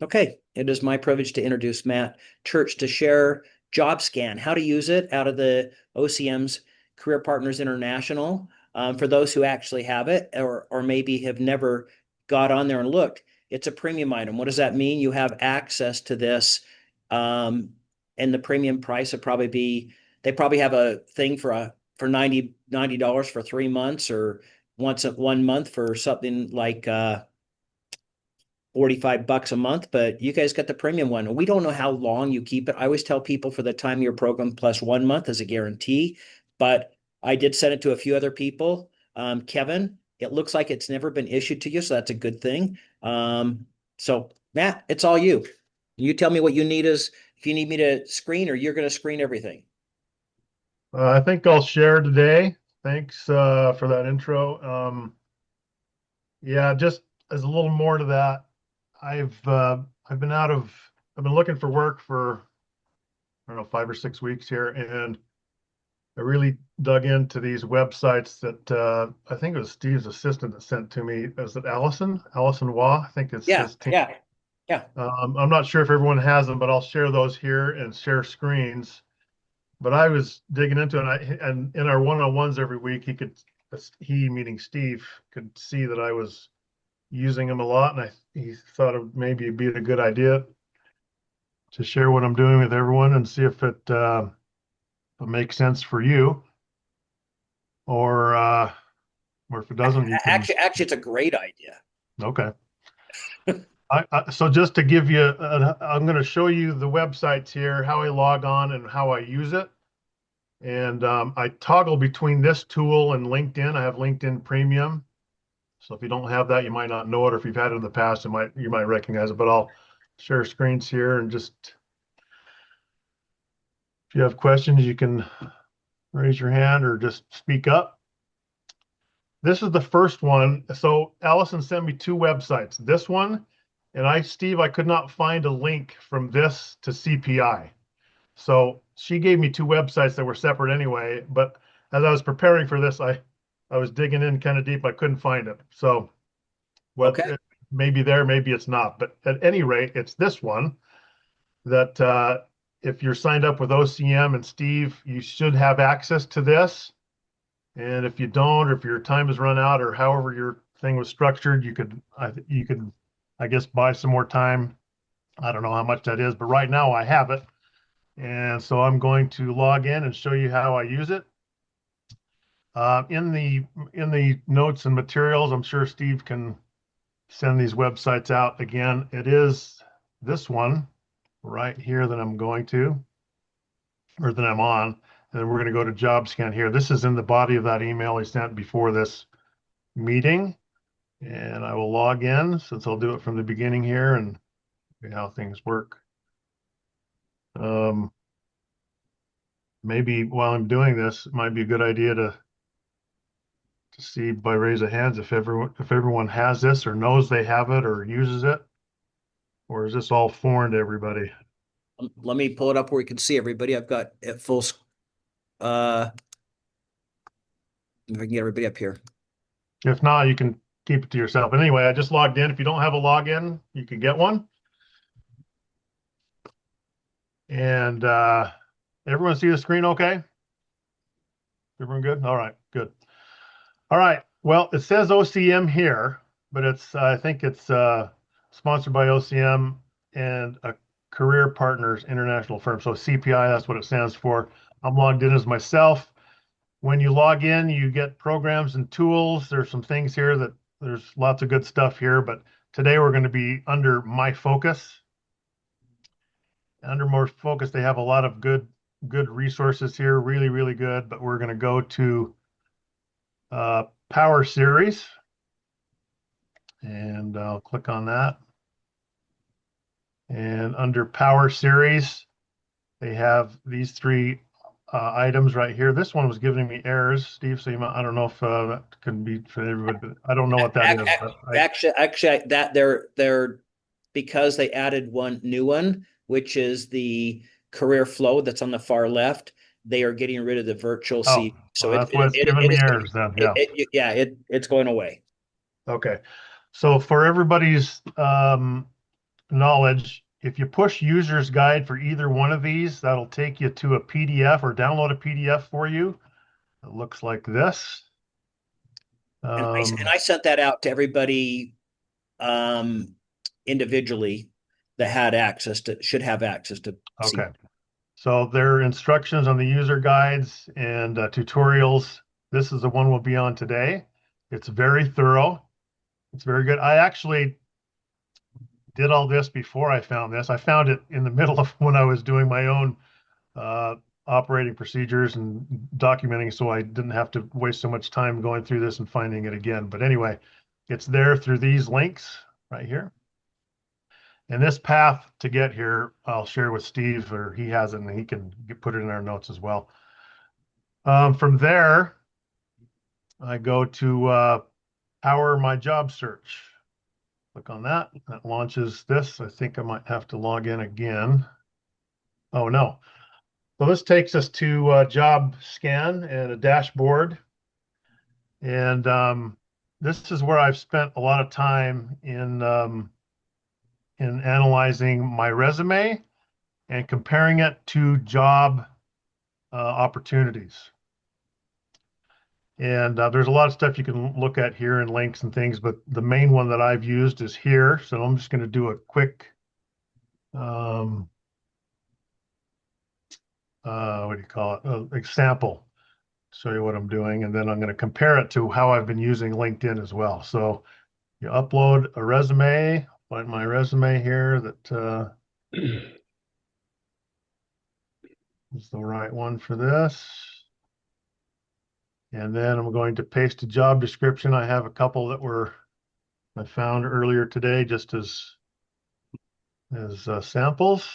Okay, it is my privilege to introduce Matt Church to share JobScan, how to use it out of the OCM's Career Partners International. For those who actually have it or maybe have never got on there and looked, it's a premium item. What does that mean? You have access to this, and the premium price would probably be, they probably have a thing for $90 for 3 months, or once 1 month for something like 45 bucks a month, but you guys got the premium one. We don't know how long you keep it. I always tell people for the time of your program plus 1 month is a guarantee, but I did send it to a few other people. Kevin, it looks like it's never been issued to you, so that's a good thing. So Matt, it's all you. You tell me what you need is, if you need me to screen, or you're going to screen everything. I think I'll share today. Thanks for that intro. Yeah, just as a little more to that, I've been I've been looking for work for I don't know 5 or 6 weeks here, and I really dug into these websites that I think it was Steve's assistant that sent to me. Is it Allison? Allison Waugh? I think it's Yeah, his team. yeah, yeah. I'm not sure if everyone has them, but I'll share those here and share screens. But I was digging into it, and in our one-on-ones every week, he meaning Steve could see that I was using them a lot, and he thought it maybe it'd be a good idea to share what I'm doing with everyone and see if it makes sense for you, or or if it doesn't, you can. Actually, it's a great idea. Okay. So just to give you, I'm going to show you the websites here, how I log on and how I use it. And I toggle between this tool and LinkedIn. I have LinkedIn Premium. So if you don't have that, you might not know it, or if you've had it in the past, you might recognize it. But I'll share screens here, and just if you have questions, you can raise your hand or just speak up. This is the first one. So Allison sent me two websites. This one, and Steve, I could not find a link from this to CPI. So she gave me two websites that were separate anyway. But as I was preparing for this, I was digging in kind of deep. I couldn't find it. So what Okay. it may be there, maybe it's not. But at any rate, it's this one that if you're signed up with OCM and Steve, you should have access to this. And if you don't, or if your time has run out, or however your thing was structured, you could, I guess, buy some more time. I don't know how much that is, but right now I have it. And so I'm going to log in and show you how I use it. In the notes and materials, I'm sure Steve can send these websites out again. It is this one right here that I'm going to, or that I'm on. And then we're going to go to JobScan here. This is in the body of that email he sent before this meeting. And I will log in, since I'll do it from the beginning here and see how things work. Maybe while I'm doing this, it might be a good idea to see by raise of hands if everyone has this or knows they have it or uses it, or is this all foreign to everybody? Let me pull it up where we can see everybody. I've got it full. If I can get everybody up here. If not, you can keep it to yourself. But anyway, I just logged in. If you don't have a login, you can get one. And everyone see the screen okay? Everyone good? All right, good. All right. Well, it says OCM here, but I think it's sponsored by OCM and a Career Partners International firm. So CPI, that's what it stands for. I'm logged in as myself. When you log in, you get programs and tools. There's some things here that there's lots of good stuff here, but today we're going to be under My Focus. Under My Focus, they have a lot of good resources here, really, really good. But we're going to go to Power Series, and I'll click on that. And under Power Series, they have these three items right here. This one was giving me errors, Steve. So I don't know if that can be for everybody, but I don't know what that is. But Actually, that they're because they added one new one, which is the career flow that's on the far left. They are getting rid of the virtual oh, seat, well, so that's why it's giving it me is errors then. Yeah. it's going away. Okay. So for everybody's knowledge, if you push user's guide for either one of these, that'll take you to a PDF or download a PDF for you. It looks like this. And I sent that out to everybody um, individually that had access to should have access to see. Okay. So there are instructions on the user guides and tutorials. This is the one we'll be on today. It's very thorough. It's very good. I actually did all this before I found this. I found it in the middle of when I was doing my own uh, operating procedures and documenting, so I didn't have to waste so much time going through this and finding it again. But anyway, it's there through these links right here. And this path to get here, I'll share with Steve, or he has it, and he can put it in our notes as well. From there, I go to Power My Job Search. Click on that. That launches this. I think I might have to log in again. Oh, no. So this takes us to JobScan and a dashboard. And this is where I've spent a lot of time in analyzing my resume and comparing it to job opportunities. And there's a lot of stuff you can look at here and links and things, but the main one that I've used is here. So I'm just going to do a quick, what do you call it? Example. Show you what I'm doing. And then I'm going to compare it to how I've been using LinkedIn as well. So you upload a resume, find my resume here that is the right one for this. And then I'm going to paste a job description. I have a couple that I found earlier today just as samples.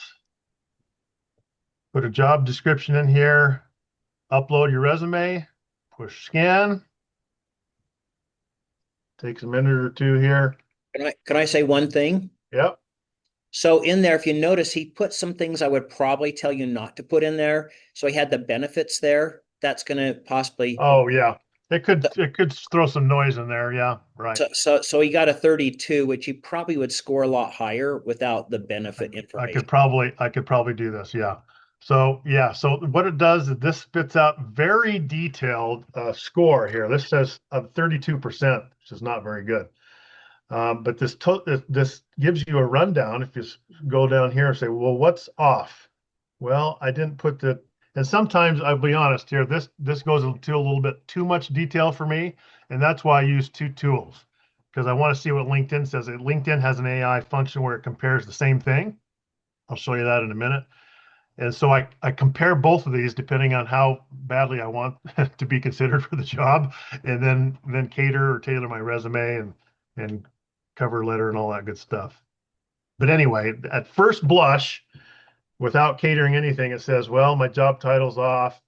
Put a job description in here, upload your resume, push scan. Takes a minute or two here. Can I say one thing? Yep. So in there, if you notice, he put some things I would probably tell you not to put in there. So he had the benefits there. That's going to possibly. Oh yeah. It could throw some noise in there. Yeah, right. So he got a 32, which he probably would score a lot higher without the benefit I could information. probably do this. Yeah. So yeah. So what it does is this spits out very detailed score here. This says 32%, which is not very good. But this gives you a rundown. If you go down here and say, well, what's off? Well, I didn't put the, and sometimes I'll be honest here, this goes to a little bit too much detail for me. And that's why I use two tools, because I want to see what LinkedIn says. LinkedIn has an AI function where it compares the same thing. I'll show you that in a minute. And so I compare both of these depending on how badly I want to be considered for the job, and then cater or tailor my resume and cover letter and all that good stuff. But anyway, at first blush, without catering anything, it says, well, my job title's off.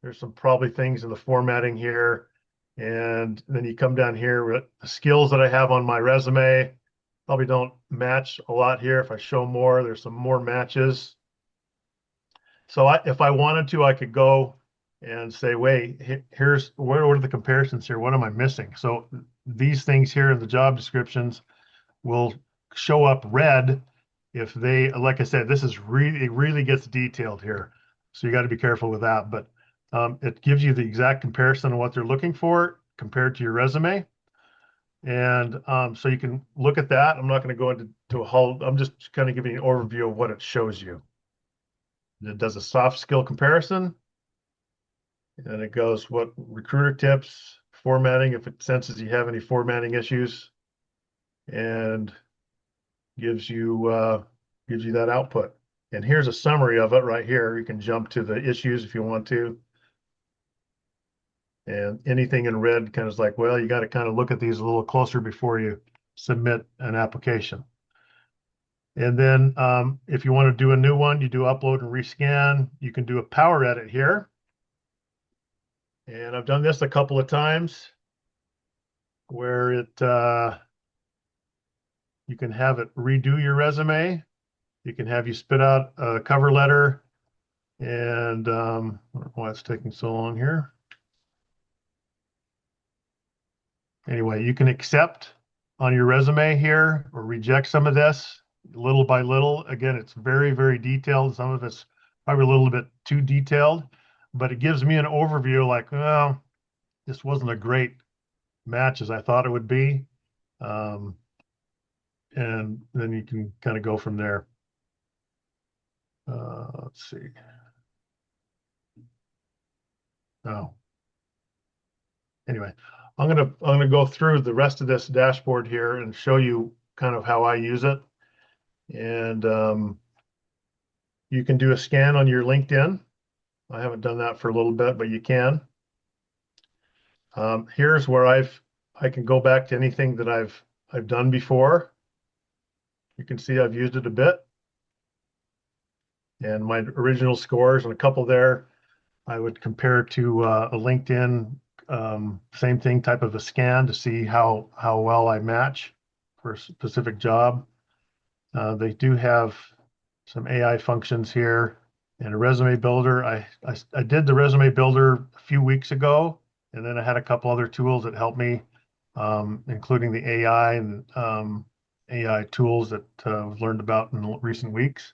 There's some probably things in the formatting here. And then you come down here with the skills that I have on my resume. Probably don't match a lot here. If I show more, there's some more matches. So if I wanted to, I could go and say, wait, here's what are the comparisons here? What am I missing? So these things here in the job descriptions will show up red if they, like I said, this is really, it really gets detailed here. So you got to be careful with that. But it gives you the exact comparison of what they're looking for compared to your resume. And so you can look at that. I'm not going to go into a whole, I'm just kind of giving you an overview of what it shows you. It does a soft skill comparison. And it goes what recruiter tips, formatting, if it senses you have any formatting issues, and gives you that output. And here's a summary of it right here. You can jump to the issues if you want to. And anything in red kind of is like, well, you got to kind of look at these a little closer before you submit an application. And then if you want to do a new one, you do upload and rescan. You can do a power edit here. And I've done this a couple of times where you can have it redo your resume. You can have you spit out a cover letter. And I don't know why it's taking so long here. Anyway, you can accept on your resume here or reject some of this. little by little. Again, it's very, very detailed. Some of it's probably a little bit too detailed, but it gives me an overview like, well, this wasn't a great match as I thought it would be. Um, and then you can kind of go from there. Let's see. Oh, anyway, I'm gonna go through the rest of this dashboard here and show you kind of how I use it. And you can do a scan on your LinkedIn. I haven't done that for a little bit, but you can. Here's where I can go back to anything that I've done before. You can see I've used it a bit, and my original scores and a couple there I would compare to a LinkedIn same thing type of a scan to see how well I match for a specific job. They do have some AI functions here and a resume builder. I did the resume builder a few weeks ago, and then I had a couple other tools that helped me, including the AI and AI tools that I've learned about in recent weeks.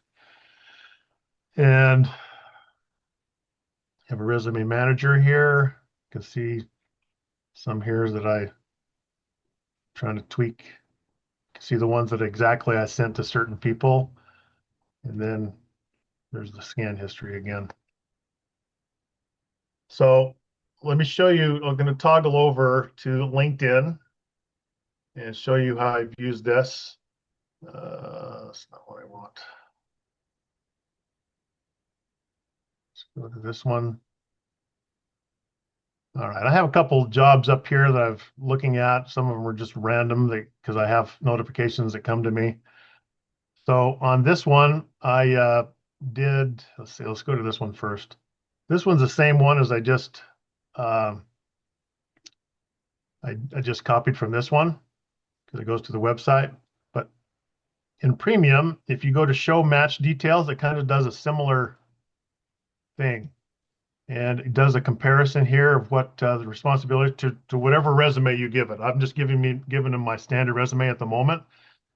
And have a resume manager here. You can see some here that I trying to tweak. You can see the ones that exactly I sent to certain people. And then there's the scan history again. So let me show you, I'm going to toggle over to LinkedIn and show you how I've used this. That's not what I want. Let's go to this one. All right, I have a couple jobs up here that I'm looking at. Some of them are just random because I have notifications that come to me. So on this one, I did, let's see, let's go to this one first. This one's the same one as uh, I just copied from this one because it goes to the website. But in Premium, if you go to show match details, it kind of does a similar thing. And it does a comparison here of what the responsibility to whatever resume you give it. I'm just giving them my standard resume at the moment,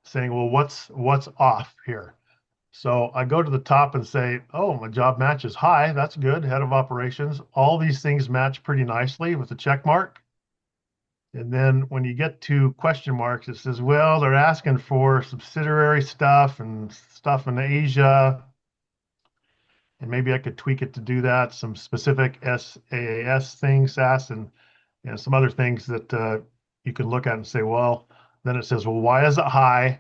saying, well, what's off here? So I go to the top and say, oh, my job match is high. That's good. Head of operations. All these things match pretty nicely with a check mark. And then when you get to question marks, it says, well, they're asking for subsidiary stuff and stuff in Asia. And maybe I could tweak it to do that. Some specific SaaS things, SaaS, and some other things that you can look at and say, well, then it says, well, why is it high?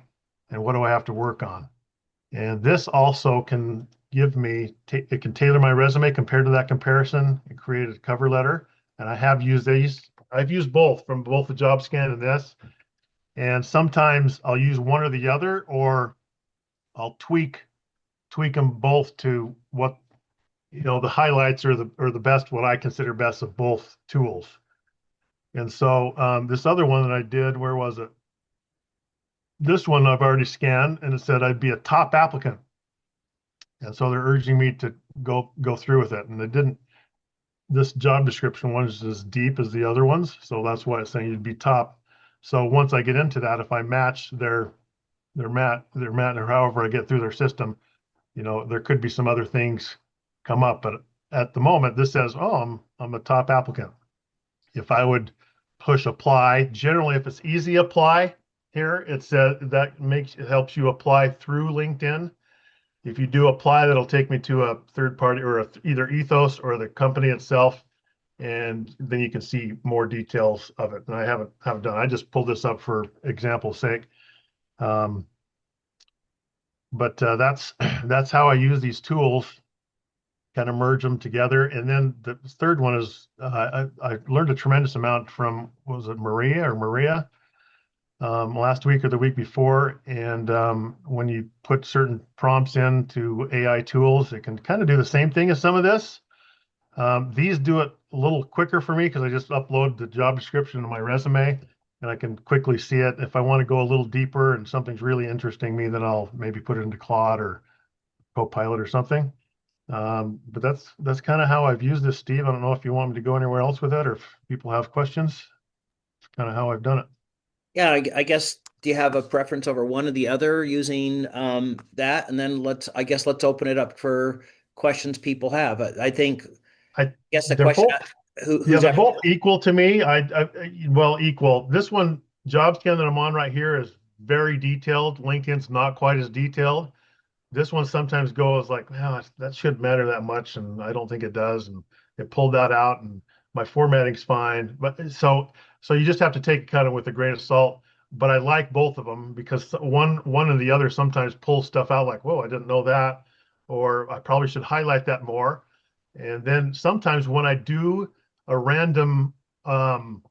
And what do I have to work on? And this also can give me, it can tailor my resume compared to that comparison and create a cover letter. And I have used these. I've used both from both the job scan and this. And sometimes I'll use one or the other, or I'll tweak them both to what, the highlights are the best, what I consider best of both tools. And so this other one that I did, where was it? This one I've already scanned, and it said I'd be a top applicant. And so they're urging me to go through with it. And they didn't, this job description one is as deep as the other ones. So that's why it's saying you'd be top. So once I get into that, if I match their mat, or however I get through their system, there could be some other things come up. But at the moment, this says, oh, I'm a top applicant. If I would push apply, generally, if it's easy apply here, it says that it helps you apply through LinkedIn. If you do apply, that'll take me to a third party or either Ethos or the company itself, and then you can see more details of it. And I haven't done. I just pulled this up for example's sake. But that's how I use these tools, kind of merge them together. And then the third one is I learned a tremendous amount from, was it Maria? Last week or the week before. And when you put certain prompts into AI tools, it can kind of do the same thing as some of this. These do it a little quicker for me because I just upload the job description to my resume and I can quickly see it. If I want to go a little deeper and something's really interesting me, then I'll maybe put it into Claude or Copilot or something. But that's kind of how I've used this, Steve. I don't know if you want me to go anywhere else with it or if people have questions. It's kind of how I've done it. Yeah, I guess do you have a preference over one or the other using that? And then I guess let's open it up for questions people have. I think, I guess the they're question, both yeah, who's they're after? both equal to me. Well, equal. This one, JobScan that I'm on right here is very detailed. LinkedIn's not quite as detailed. This one sometimes goes like, well, that shouldn't matter that much, and I don't think it does. And it pulled that out, and my formatting's fine. But so you just have to take it kind of with a grain of salt. But I like both of them because one and the other sometimes pull stuff out like, whoa, I didn't know that, or I probably should highlight that more. And then sometimes when I do a random um,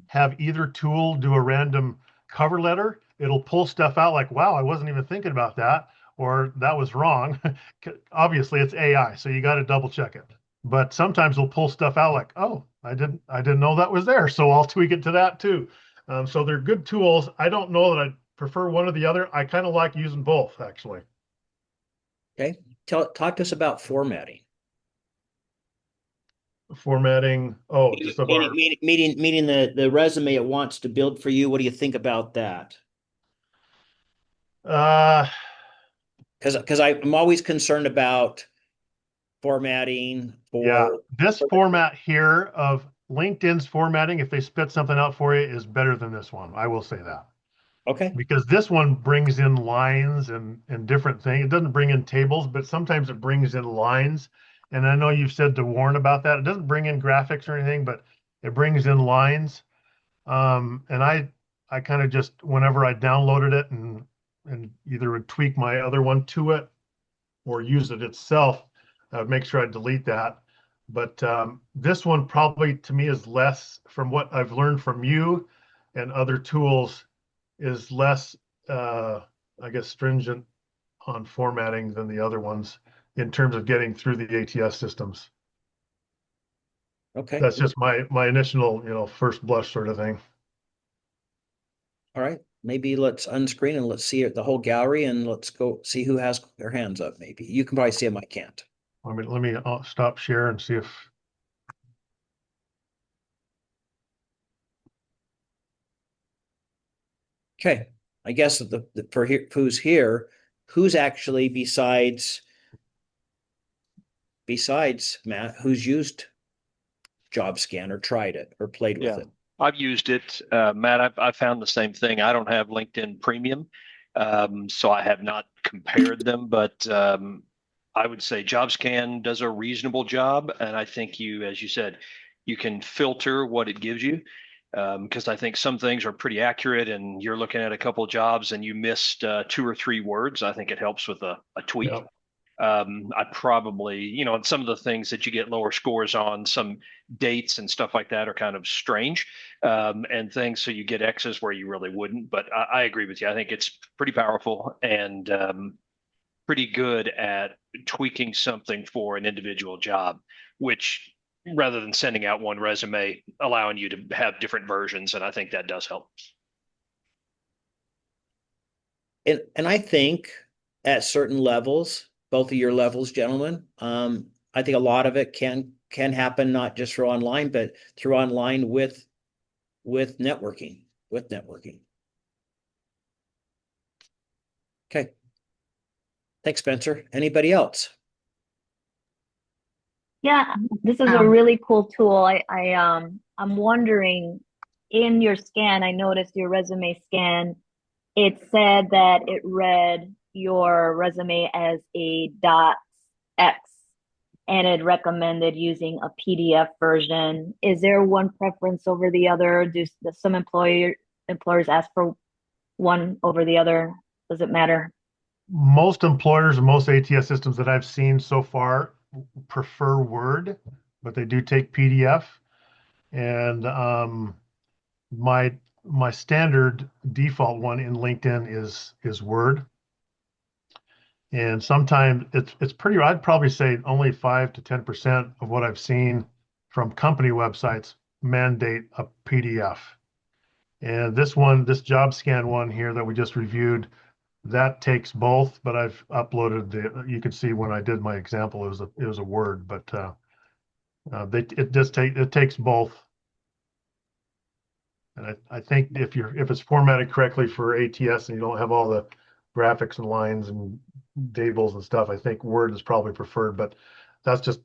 have either tool do a random cover letter, it'll pull stuff out like, wow, I wasn't even thinking about that, or that was wrong. Obviously, it's AI, so you got to double check it. But sometimes it'll pull stuff out like, oh, I didn't know that was there, so I'll tweak it to that too. So they're good tools. I don't know that I prefer one or the other. I kind of like using both, actually. Okay. Talk to us about formatting. Formatting. Oh, just of our Meaning the resume it wants to build for you. What do you think about that? uh, Because I'm always concerned about formatting Yeah, for this format here of LinkedIn's formatting, if they spit something out for you, is better than this one. I will say that okay. because this one brings in lines and different things. It doesn't bring in tables, but sometimes it brings in lines. And I know you've said to warn about that. It doesn't bring in graphics or anything, but it brings in lines. And I kind of just whenever I downloaded it and either would tweak my other one to it or use it itself, I would make sure I delete that. But this one probably to me is less, from what I've learned from you and other tools, is less, I guess, stringent on formatting than the other ones in terms of getting through the ATS systems. Okay. That's just my initial, first blush sort of thing. All right. Maybe let's unscreen and let's see the whole gallery and let's go see who has their hands up. Maybe you can probably see them. I can't. Let me stop share and see if Okay. I guess for here, who's here, who's actually besides Matt, who's used JobScan or tried it or played with Yeah, it. I've used it. Matt, I've found the same thing. I don't have LinkedIn Premium, so I have not compared them, but I would say JobScan does a reasonable job. And I think as you said, you can filter what it gives you. Because I think some things are pretty accurate and you're looking at a couple of jobs and you missed two or three words. I think it helps with a tweak. yeah. I probably, and some of the things that you get lower scores on, some dates and stuff like that are kind of strange and things. So you get X's where you really wouldn't. But I agree with you. I think it's pretty powerful and pretty good at tweaking something for an individual job, which rather than sending out one resume, allowing you to have different versions. And I think that does help. And I think at certain levels, both of your levels, gentlemen, I think a lot of it can happen not just through online, but through online with networking, with networking. Okay. Thanks, Spencer. Anybody else? Yeah, this is a really cool tool. I'm wondering, in your scan, I noticed your resume scan, it said that it read your resume as a .x and it recommended using a PDF version. Is there one preference over the other? Do some employers ask for one over the other? Does it matter? Most employers and most ATS systems that I've seen so far prefer Word, but they do take PDF. And my standard default one in LinkedIn is Word. And sometimes it's pretty, I'd probably say only 5 to 10% of what I've seen from company websites mandate a PDF. And this job scan one here that we just reviewed, that takes both, but I've uploaded you can see when I did my example, it was a Word, but it takes both. And I think if it's formatted correctly for ATS and you don't have all the graphics and lines and tables and stuff, I think Word is probably preferred, but that's just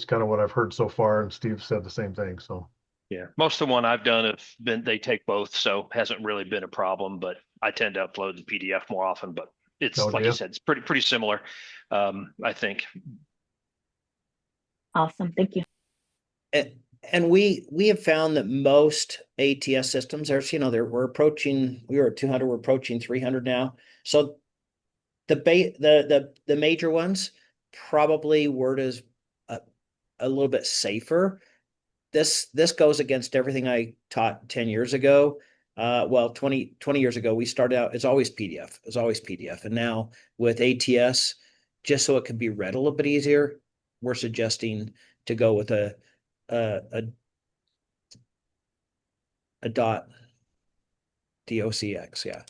kind of what I've heard so far. And Steve said the same thing. So Yeah, most of the one I've done have been they take both, so hasn't really been a problem. But I tend to upload the PDF more often. But it's oh, like yeah. you said, it's pretty similar. I think. Awesome. Thank you. And we have found that most ATS systems, there's, we were at 200, we're approaching 300 now. So the major ones, probably Word is a little bit safer. This goes against everything I taught 10 years ago. Well, 20 years ago, we started out, it's always PDF. It's always PDF. And now with ATS, just so it can be read a little bit easier, we're suggesting to go with a dot DOCX. Yeah.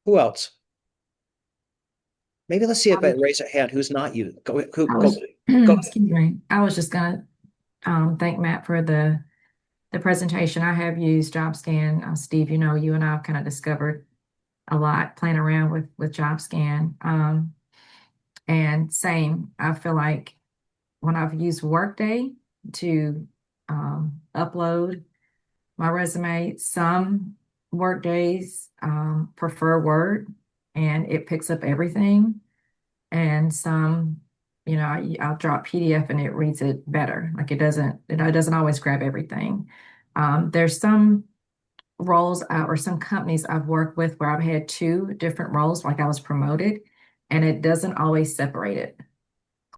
Who else? Maybe let's see if I raise a hand. Who's not you? Go. I was, Go. excuse me. I was just gonna thank Matt for the presentation. I have used JobScan. Steve, you and I have kind of discovered a lot playing around with JobScan. And same, I feel like when I've used Workday to upload my resume, some Workdays prefer Word and it picks up everything. And some, I'll drop PDF and it reads it better. Like it doesn't always grab everything. There's some roles or some companies I've worked with where I've had two different roles, like I was promoted, and it doesn't always separate it.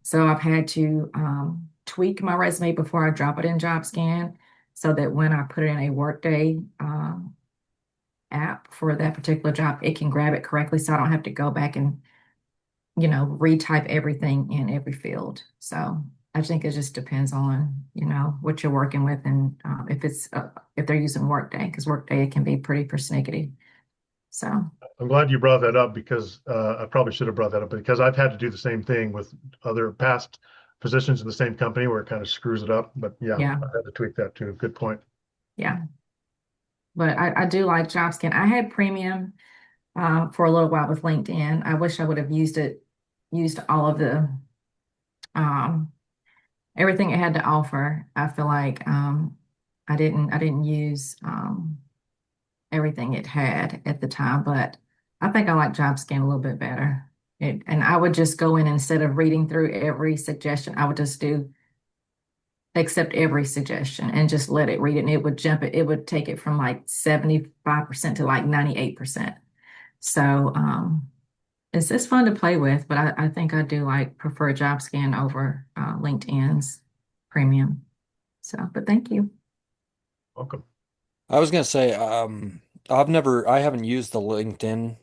So I've had to tweak my resume before I drop it in JobScan so that when I put it in a Workday app for that particular job, it can grab it correctly. So I don't have to go back and retype everything in every field. So I think it just depends on, what you're working with and if they're using Workday, because Workday can be pretty persnickety. So I'm glad you brought that up because I probably should have brought that up because I've had to do the same thing with other past positions in the same company where it kind of screws it up. But yeah, I had to tweak that too. Good point. Yeah. But I do like JobScan. I had Premium for a little while with LinkedIn. I wish I would have used all of the everything it had to offer. I feel like I didn't use everything it had at the time, but I think I like JobScan a little bit better. And I would just go in instead of reading through every suggestion, I would just accept every suggestion and just let it read it, and it would it would take it from like 75% to like 98%. So it's fun to play with, but I think I do prefer JobScan over LinkedIn's Premium. So, but thank you. Welcome. I was gonna say, I haven't used the LinkedIn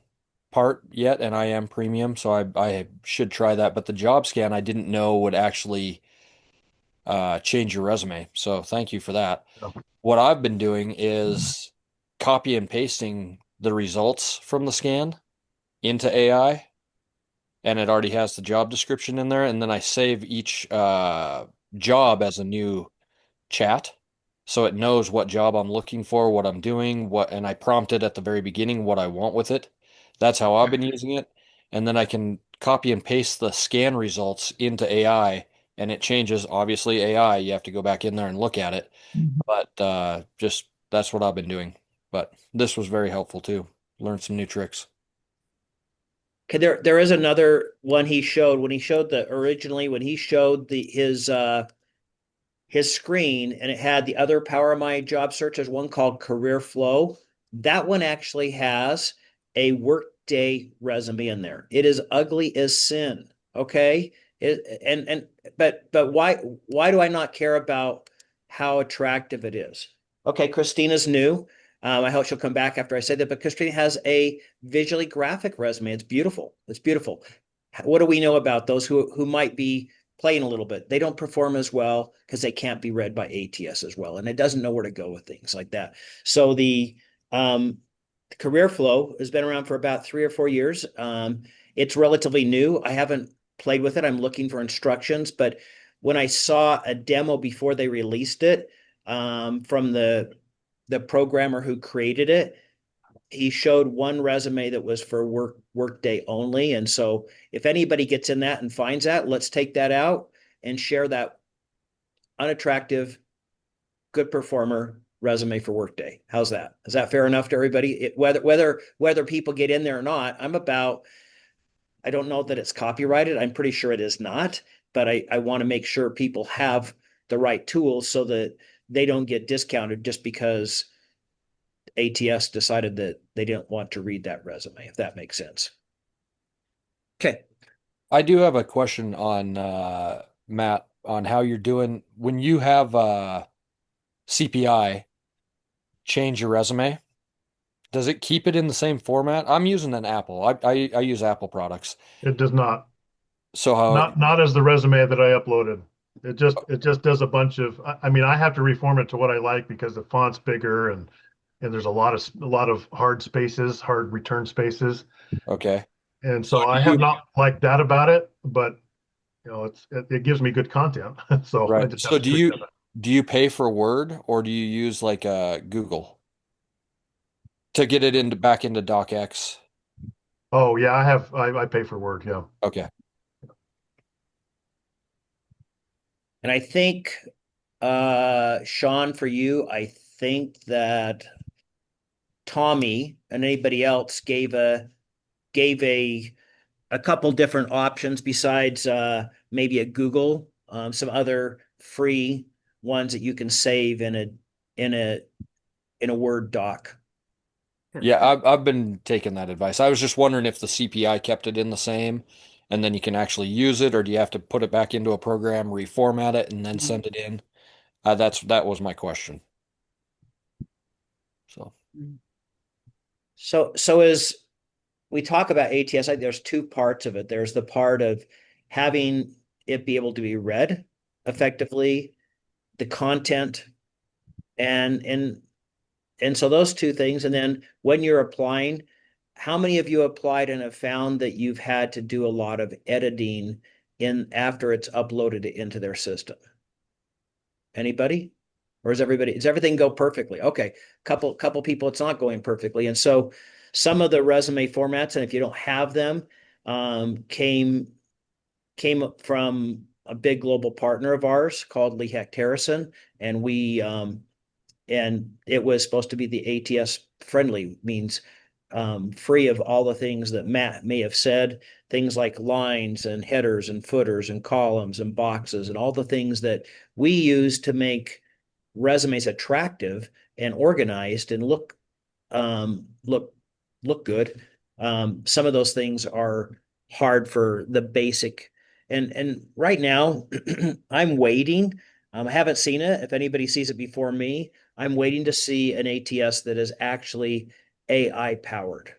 part yet, and I am premium, so I should try that. But the job scan I didn't know would actually change your resume. So thank you for that. Yeah. What I've been doing is copy and pasting the results from the scan into AI, and it already has the job description in there, and then I save each job as a new chat. So it knows what job I'm looking for, what I'm doing, and I prompted at the very beginning what I want with it. That's how I've been using it. And then I can copy and paste the scan results into AI, and it changes. Obviously, AI, you have to go back in there and look at it. But just that's what I've been doing. But this was very helpful too. Learned some new tricks. Okay, there is another one he showed when he showed when he showed his screen and it had the other Power My Job search. There's one called Career Flow. That one actually has a Workday resume in there. It is ugly as sin. Okay. But why do I not care about how attractive it is? Okay, Christina's new. I hope she'll come back after I say that, but Christina has a visually graphic resume. It's beautiful. It's beautiful. What do we know about those who might be playing a little bit? They don't perform as well because they can't be read by ATS as well, and it doesn't know where to go with things like that. So the Career Flow has been around for about 3 or 4 years. It's relatively new. I haven't played with it. I'm looking for instructions, but when I saw a demo before they released it, from the programmer who created it, he showed one resume that was for workday only. And so if anybody gets in that and finds that, let's take that out and share that unattractive, good performer resume for workday. How's that? Is that fair enough to everybody? Whether people get in there or not, I don't know that it's copyrighted. I'm pretty sure it is not, but I want to make sure people have the right tools so that they don't get discounted just because ATS decided that they didn't want to read that resume, if that makes sense. Okay. I do have a question on Matt, on how you're doing when you have CPI change your resume. Does it keep it in the same format? I'm using an Apple. I use Apple products. It does not. So how Not as the resume that I uploaded. It just does a bunch of. I mean, I have to reform it to what I like because the font's bigger and there's a lot of hard spaces, hard return spaces, okay. and So so I do have you not liked that about it. But it gives me good content, so I right. just have So to tweak that. do you pay for Word or do you use like Google to get it into back into DocX? Oh yeah, I pay for Word. Yeah. Okay. And I think, Sean, for you, I think that Tommy and anybody else gave a couple different options besides maybe a Google, some other free ones that you can save in a in a Word doc. Yeah, I've been taking that advice. I was just wondering if the CPI kept it in the same and then you can actually use it, or do you have to put it back into a program, reformat it, and then send it in? That was my question. So So as we talk about ATS, there's two parts of it. There's the part of having it be able to be read effectively, the content, and so those two things. And then when you're applying, how many of you applied and have found that you've had to do a lot of editing in after it's uploaded into their system? Anybody? Or does everything go perfectly? Okay, couple people, it's not going perfectly. And so some of the resume formats, and if you don't have them, came up from a big global partner of ours called Lee Hecht Harrison, and and it was supposed to be the ATS friendly, means free of all the things that Matt may have said, things like lines and headers and footers and columns and boxes and all the things that we use to make resumes attractive and organized and um, look look good. Some of those things are hard for the basic. And right now, I'm waiting. I haven't seen it. If anybody sees it before me, I'm waiting to see an ATS that is actually AI powered.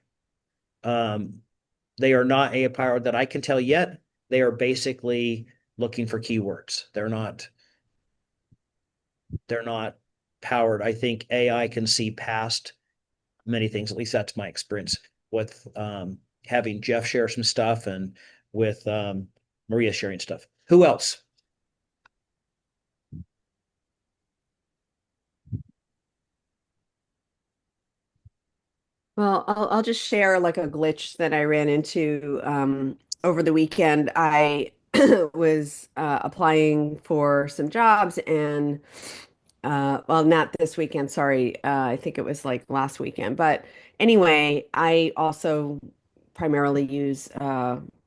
Um, they are not AI powered that I can tell yet. They are basically looking for keywords. They're not powered. I think AI can see past many things. At least that's my experience with having Jeff share some stuff and with Maria sharing stuff. Who else? Well, I'll just share like a glitch that I ran into over the weekend. I was applying for some jobs and well, not this weekend, sorry. I think it was like last weekend. But anyway, I also primarily use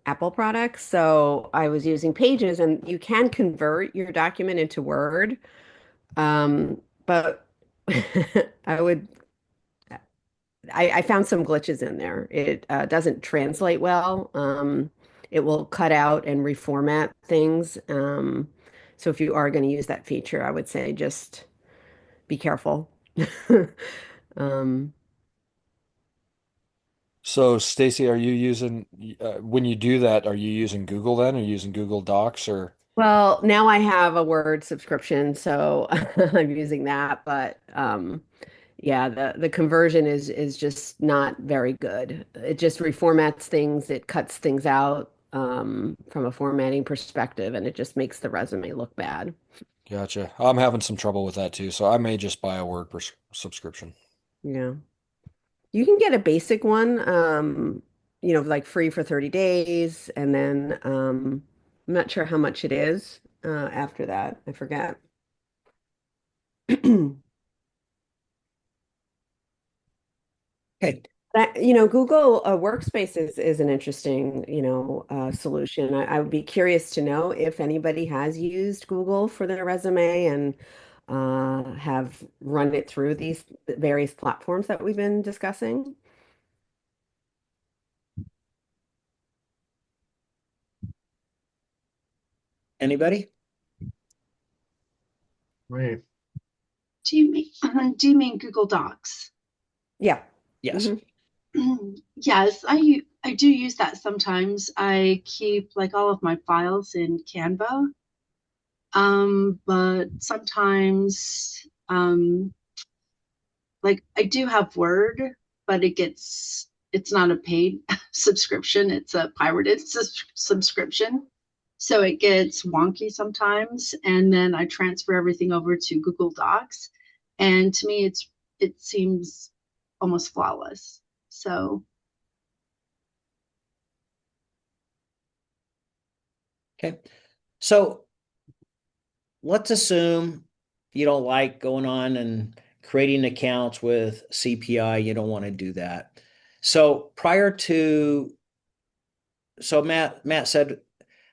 Apple products. So I was using Pages and you can convert your document into Word. But I would I found some glitches in there. It doesn't translate well. It will cut out and reformat things. So if you are going to use that feature, I would say just be careful. Um, So Stacy, are you using when you do that, are you using Google then? Are you using Google Docs or well, now I have a Word subscription, so I'm using that. But yeah, the conversion is just not very good. It just reformats things, it cuts things out. from a formatting perspective, and it just makes the resume look bad. Gotcha. I'm having some trouble with that too, so I may just buy a Word subscription. Yeah. You can get a basic one, like free for 30 days, and then I'm not sure how much it is after that. I forget. Okay. Google Workspace is an interesting, solution. I would be curious to know if anybody has used Google for their resume and have run it through these various platforms that we've been discussing. Anybody? Right. Do you mean Google Docs? Yeah. Yes. Yes, I do use that sometimes. I keep like all of my files in Canva. But sometimes like I do have Word, but it's not a paid subscription, it's a pirated subscription. So it gets wonky sometimes, and then I transfer everything over to Google Docs, and to me it seems almost flawless. So Okay. So let's assume you don't like going on and creating accounts with CPI. You don't want to do that. So Matt said,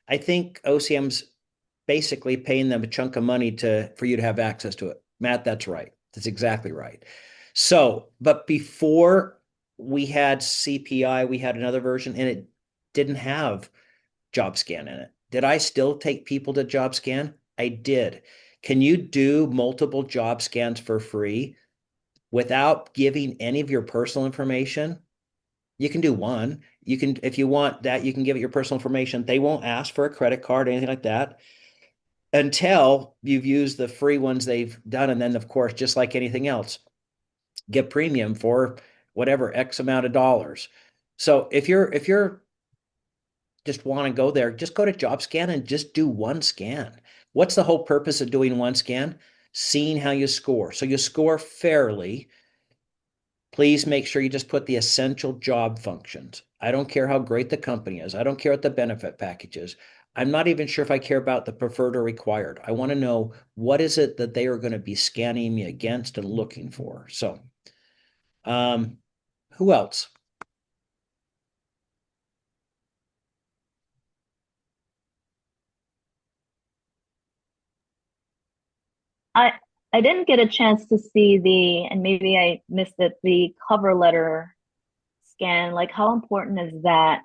I think OCM's basically paying them a chunk of money for you to have access to it. Matt, that's right. That's exactly right. So, but before we had CPI, we had another version and it didn't have JobScan in it. Did I still take people to JobScan? I did. Can you do multiple job scans for free without giving any of your personal information? You can do one. You can, if you want that, you can give it your personal information. They won't ask for a credit card or anything like that until you've used the free ones they've done. And then, of course, just like anything else, get premium for whatever X amount of dollars. So if you're just want to go there, just go to JobScan and just do one scan. What's the whole purpose of doing one scan? Seeing how you score. So you score fairly. Please make sure you just put the essential job functions. I don't care how great the company is. I don't care what the benefit package is. I'm not even sure if I care about the preferred or required. I want to know what is it that they are going to be scanning me against and looking for. So, who else? I I didn't get a chance to see and maybe I missed it, the cover letter scan. Like, how important is that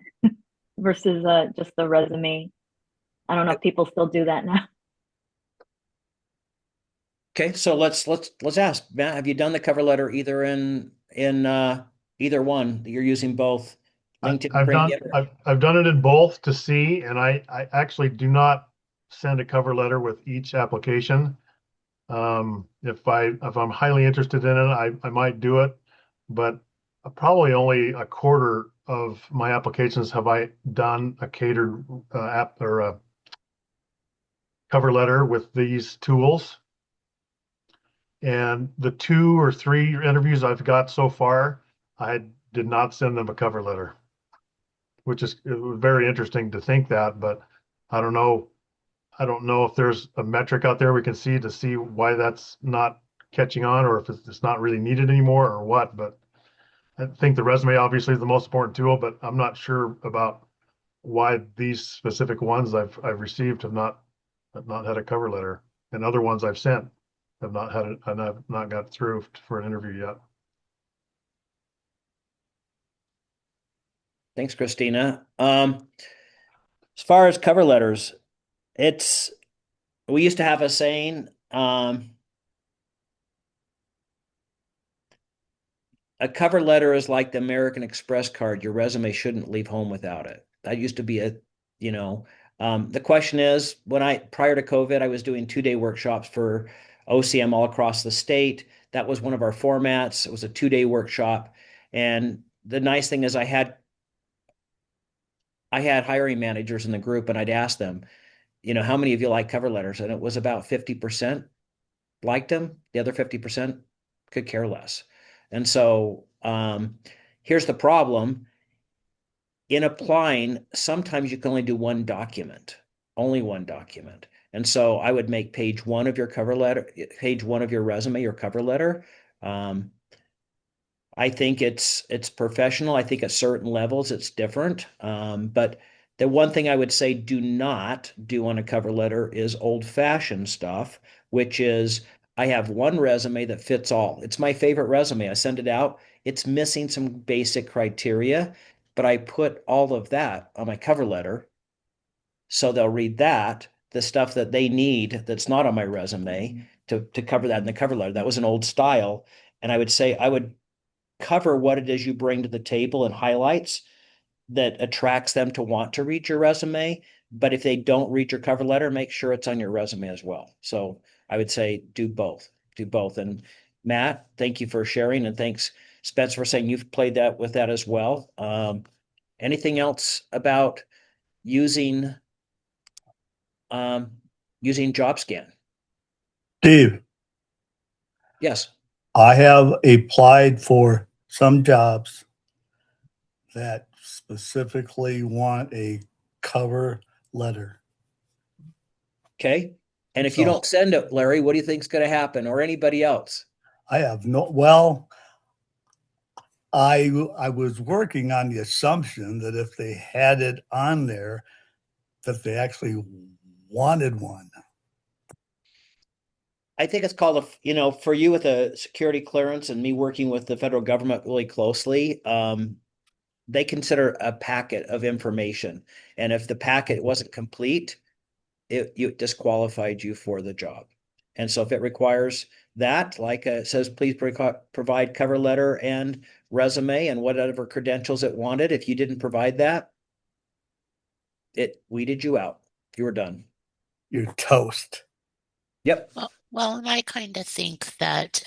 versus just the resume? I don't know if people still do that now. Okay, so let's ask Matt. Have you done the cover letter either in either one? You're using both LinkedIn Premium. I've done it in both to see, and I actually do not send a cover letter with each application. If I'm highly interested in it, I might do it, but probably only a quarter of my applications have I done a catered app or a cover letter with these tools. And the 2 or 3 interviews I've got so far, I did not send them a cover letter, which is very interesting to think that, but I don't know. I don't know if there's a metric out there we can see to see why that's not catching on, or if it's not really needed anymore or what. But I think the resume obviously is the most important tool, but I'm not sure about why these specific ones I've received have not had a cover letter, and other ones I've sent have not had it, and I've not got through for an interview yet. Thanks, Christina. As far as cover letters, we used to have a saying, a cover letter is like the American Express card. Your resume shouldn't leave home without it. That used to be the question is prior to COVID, I was doing 2-day workshops for OCM all across the state. That was one of our formats. It was a 2-day workshop. And the nice thing is I had I had hiring managers in the group and I'd ask them, how many of you like cover letters? And it was about 50% liked them. The other 50% could care less. And so here's the problem. In applying, sometimes you can only do one document, only one document. And so I would make page one of your cover letter, page one of your resume, your cover letter. I think it's professional. I think at certain levels it's different. But the one thing I would say do not do on a cover letter is old-fashioned stuff, which is I have one resume that fits all. It's my favorite resume. I send it out. It's missing some basic criteria, but I put all of that on my cover letter. So they'll read that, the stuff that they need that's not on my resume to cover that in the cover letter. That was an old style. And I would say I would cover what it is you bring to the table and highlights that attracts them to want to read your resume. But if they don't read your cover letter, make sure it's on your resume as well. So I would say do both. Do both. And Matt, thank you for sharing. And thanks, Spencer, for saying you've played that with that as well. Anything else about using using JobScan? Steve, Yes. I have applied for some jobs that specifically want a cover letter. Okay. And if you So- don't send it, Larry, what do you think's going to happen, or anybody else? I have no, well, I was working on the assumption that if they had it on there, that they actually wanted one. I think it's called for you with a security clearance and me working with the federal government really closely, they consider a packet of information. And if the packet wasn't complete, it disqualified you for the job. And so if it requires that, like it says, please provide cover letter and resume and whatever credentials it wanted. If you didn't provide that, it weeded you out. You were done. You're toast. Yep. Well, and I kind of think that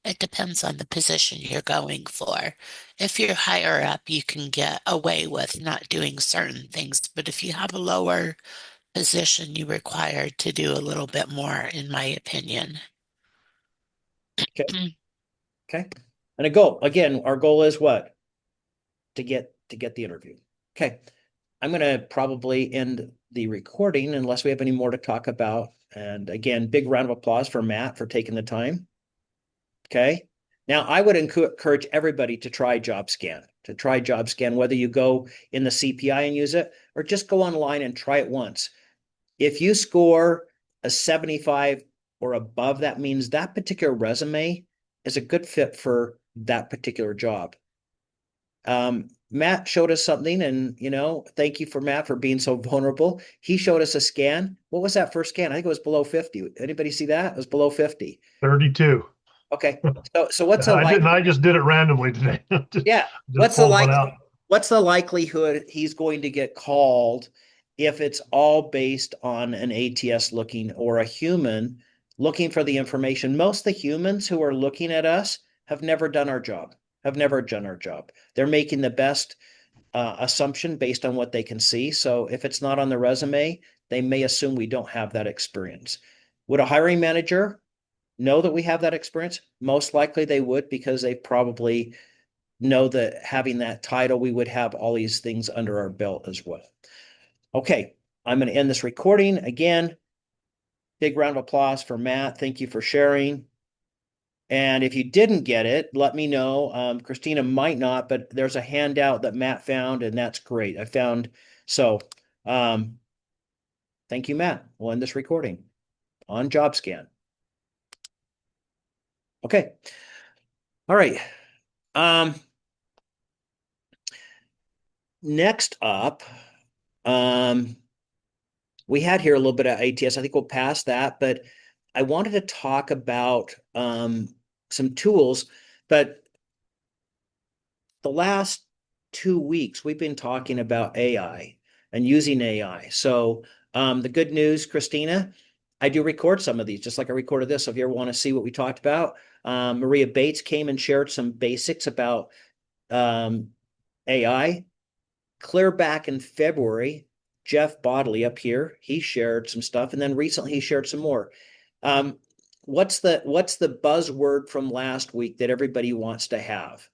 it depends on the position you're going for. If you're higher up, you can get away with not doing certain things. But if you have a lower position, you're required to do a little bit more, in my opinion. Okay. Okay. And a goal. Again, our goal is what? To get the interview. Okay. I'm going to probably end the recording unless we have any more to talk about. And again, big round of applause for Matt for taking the time. Okay. Now, I would encourage everybody to try JobScan, whether you go in the CPI and use it or just go online and try it once. If you score a 75 or above, that means that particular resume is a good fit for that particular job. Matt showed us something, and thank you for Matt for being so vulnerable. He showed us a scan. What was that first scan? I think it was below 50. Anybody see that? It was below 50. 32. Okay. So what's the I just did it randomly today. Yeah. Just pulled one out. What's the likelihood he's going to get called if it's all based on an ATS looking or a human looking for the information? Most of the humans who are looking at us have never done our job. They're making the best assumption based on what they can see. So if it's not on the resume, they may assume we don't have that experience. Would a hiring manager know that we have that experience? Most likely they would, because they probably know that having that title, we would have all these things under our belt as well. Okay, I'm going to end this recording. Again, big round of applause for Matt. Thank you for sharing. And if you didn't get it, let me know. Christina might not, but there's a handout that Matt found, and that's great. So thank you, Matt. We'll end this recording on JobScan. Okay. All right. Next up, we had here a little bit of ATS. I think we'll pass that, but I wanted to talk about some tools. But the last 2 weeks, we've been talking about AI and using AI. So the good news, Christina, I do record some of these, just like I recorded this. So if you ever want to see what we talked about, Maria Bates came and shared some basics about AI. clear back in February, Jeff Bodley up here, he shared some stuff, and then recently he shared some more. What's the buzzword from last week that everybody wants to have?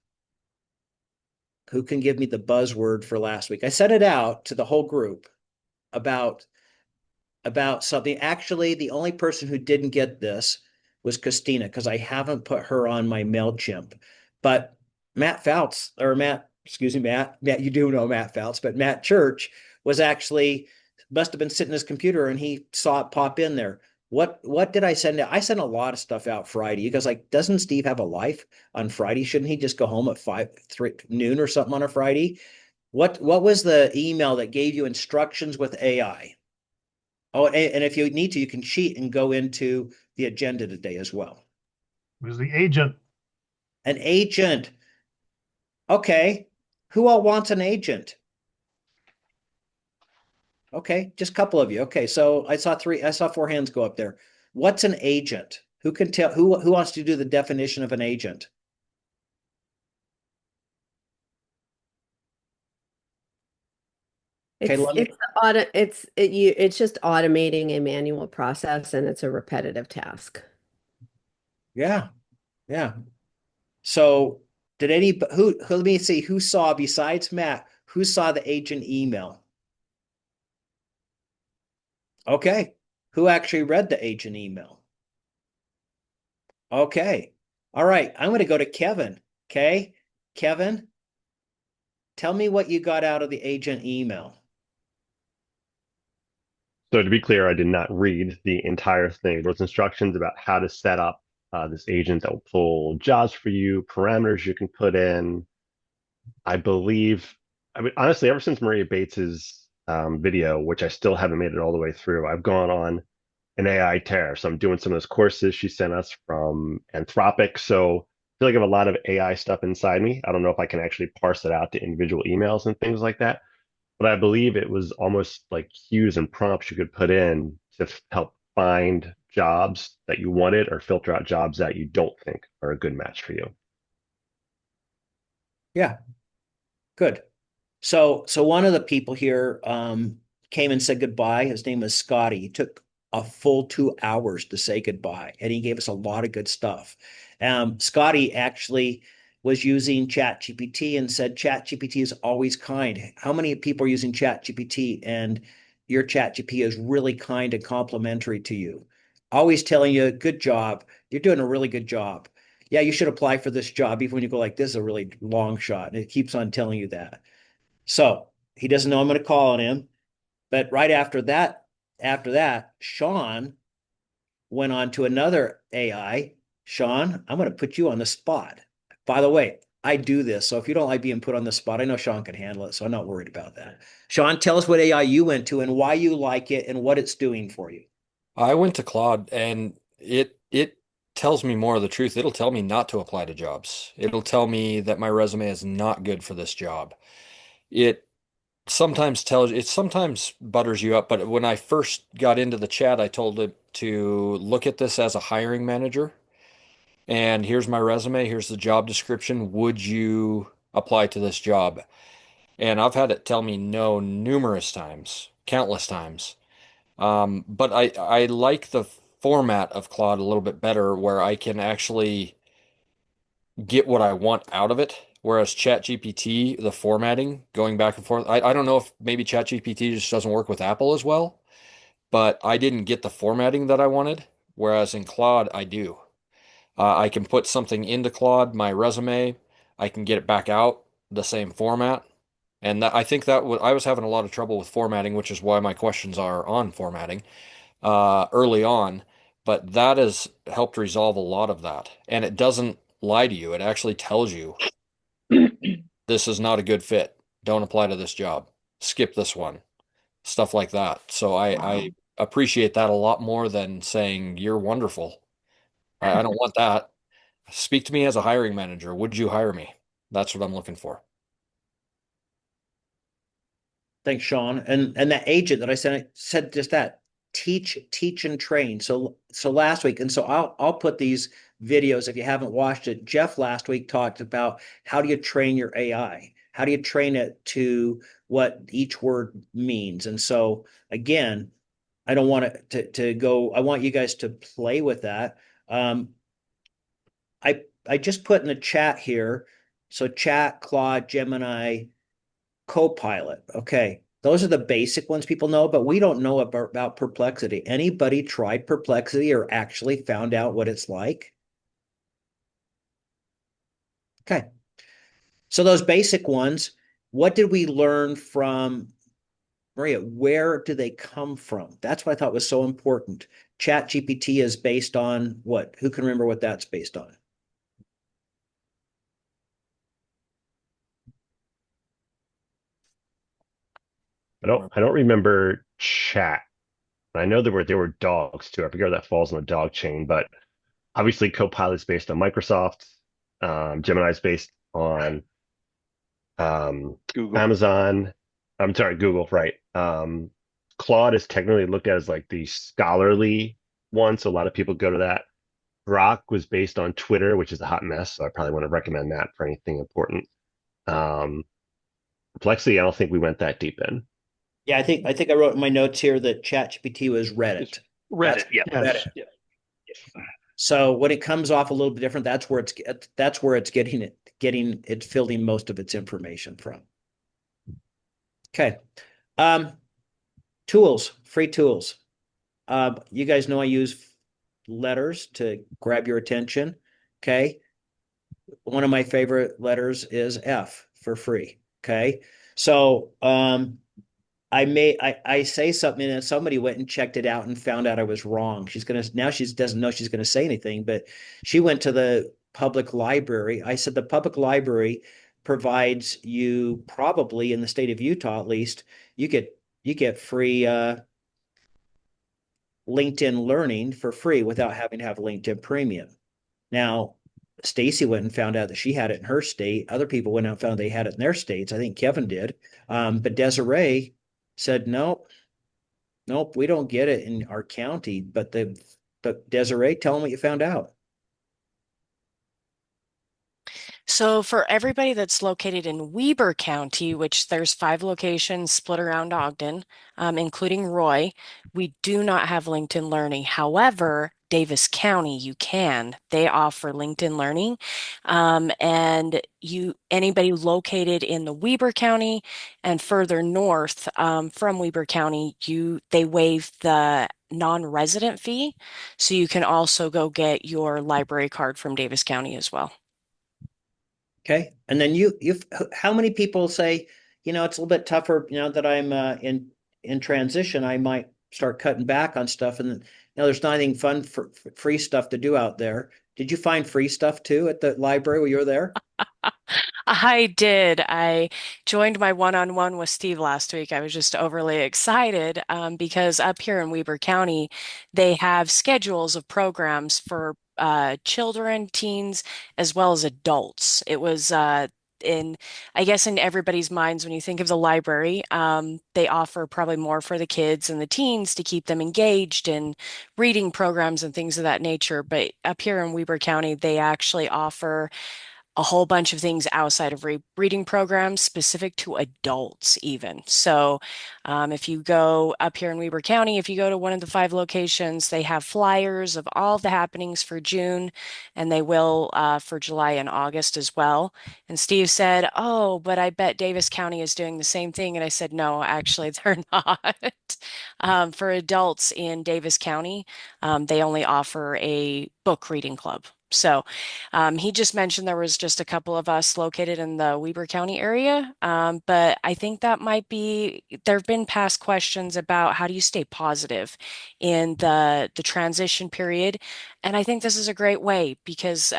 Who can give me the buzzword for last week? I sent it out to the whole group about something. Actually, the only person who didn't get this was Christina, because I haven't put her on my MailChimp. But Matt Fouts, or Matt, excuse me, Matt, you do know Matt Fouts, but Matt Church was actually, must have been sitting at his computer and he saw it pop in there. What did I send out? I sent a lot of stuff out Friday. You guys like, doesn't Steve have a life on Friday? Shouldn't he just go home at 3 noon or something on a Friday? What was the email that gave you instructions with AI? Oh, and if you need to, you can cheat and go into the agenda today as well. It was the agent. An agent. Okay. Who all wants an agent? Okay, just a couple of you. Okay, so I saw 4 hands go up there. What's an agent? Who can tell, who wants to do the definition of an agent? Okay, It's just automating a manual process, and it's a repetitive task. Yeah. So did let me see, who saw, besides Matt, who saw the agent email? Okay. Who actually read the agent email? Okay. All right. I'm going to go to Kevin. Okay. Kevin, tell me what you got out of the agent email. So to be clear, I did not read the entire thing. There was instructions about how to set up this agent that will pull jobs for you, parameters you can put in. I mean, honestly, ever since Maria Bates's video, which I still haven't made it all the way through, I've gone on an AI tear. So I'm doing some of those courses she sent us from Anthropic. So I feel like I have a lot of AI stuff inside me. I don't know if I can actually parse it out to individual emails and things like that. But I believe it was almost like cues and prompts you could put in to help find jobs that you wanted or filter out jobs that you don't think are a good match for you. Yeah, good. So one of the people here came and said goodbye. His name was Scotty. He took a full 2 hours to say goodbye, and he gave us a lot of good stuff. Scotty actually was using ChatGPT and said ChatGPT is always kind. How many people are using ChatGPT and your ChatGPT is really kind and complimentary to you? Always telling you, good job. You're doing a really good job. Yeah, you should apply for this job, even when you go like, this is a really long shot. And it keeps on telling you that. So he doesn't know I'm going to call on him. But right after that, Sean went on to another AI. Sean, I'm going to put you on the spot. By the way, I do this. So if you don't like being put on the spot, I know Sean can handle it. So I'm not worried about that. Sean, tell us what AI you went to and why you like it and what it's doing for you. I went to Claude and it tells me more of the truth. It'll tell me not to apply to jobs. It'll tell me that my resume is not good for this job. It sometimes butters you up, but when I first got into the chat, I told it to look at this as a hiring manager. And here's my resume, here's the job description. Would you apply to this job? And I've had it tell me no numerous times, countless times. But I like the format of Claude a little bit better where I can actually get what I want out of it. Whereas ChatGPT, the formatting going back and forth, I don't know if maybe ChatGPT just doesn't work with Apple as well, but I didn't get the formatting that I wanted. Whereas in Claude, I do. I can put something into Claude, my resume, I can get it back out the same format. And I think I was having a lot of trouble with formatting, which is why my questions are on formatting early on. But that has helped resolve a lot of that. And it doesn't lie to you. It actually tells you this is not a good fit. Don't apply to this job. Skip this one. Stuff like that. So I appreciate that a lot more than saying you're wonderful. I don't want that. Speak to me as a hiring manager. Would you hire me? That's what I'm looking for. Thanks, Sean. And that agent that I said just that. Teach and train. So last week, and so I'll put these videos if you haven't watched it. Jeff last week talked about how do you train your AI? How do you train it to what each word means? And so again, I don't want it to go, I want you guys to play with that. I just put in the chat here. So chat, Claude, Gemini, Copilot. Okay. Those are the basic ones people know, but we don't know about Perplexity. Anybody tried Perplexity or actually found out what it's like? Okay. So those basic ones, what did we learn from Maria? Where do they come from? That's what I thought was so important. Chat GPT is based on what? Who can remember what that's based on? I don't remember chat. I know there were dogs too. I forget where that falls on the dog chain, but obviously Copilot's based on Microsoft. Gemini's based on Google. Amazon. I'm sorry, Google, right? Claude is technically looked at as like the scholarly one, so a lot of people go to that. Grok was based on Twitter, which is a hot mess, so I probably want to recommend that for anything important. Perplexity, I don't think we went that deep in. Yeah, I think I wrote in my notes here that ChatGPT was Reddit. Reddit, yeah. Reddit. Yeah. So when it comes off a little bit different, that's where it's getting it's filling most of its information from. Okay. Tools, free tools. You guys know I use letters to grab your attention. Okay. One of my favorite letters is F for free. Okay. So I say something and somebody went and checked it out and found out I was wrong. She doesn't know she's gonna say anything, but she went to the public library. I said the public library provides you, probably in the state of Utah at least, you get free LinkedIn Learning for free without having to have LinkedIn Premium. Now, Stacy went and found out that she had it in her state. Other people went out and found they had it in their states. I think Kevin did. But Desiree said, nope, we don't get it in our county. But Desiree, tell them what you found out. So for everybody that's located in Weber County, which there's 5 locations split around Ogden, including Roy, we do not have LinkedIn Learning. However, Davis County, you can. They offer LinkedIn Learning, and anybody located in the Weber County and further north from Weber County, they waive the non-resident fee, so you can also go get your library card from Davis County as well. Okay. And then how many people say, it's a little bit tougher, that I'm in transition, I might start cutting back on stuff. And there's not anything fun for free stuff to do out there. Did you find free stuff too at the library when you were there? I did. I joined my one-on-one with Steve last week. I was just overly excited because up here in Weber County, they have schedules of programs for children, teens, as well as adults. It was I guess in everybody's minds, when you think of the library, they offer probably more for the kids and the teens to keep them engaged in reading programs and things of that nature. But up here in Weber County, they actually offer a whole bunch of things outside of reading programs specific to adults even. So if you go up here in Weber County, if you go to one of the 5 locations, they have flyers of all the happenings for June, and they will for July and August as well. And Steve said, oh, but I bet Davis County is doing the same thing. And I said, no, actually, they're not. For adults in Davis County, they only offer a book reading club. So he just mentioned there was just a couple of us located in the Weber County area, but I think that might be, there have been past questions about how do you stay positive in the transition period. And I think this is a great way because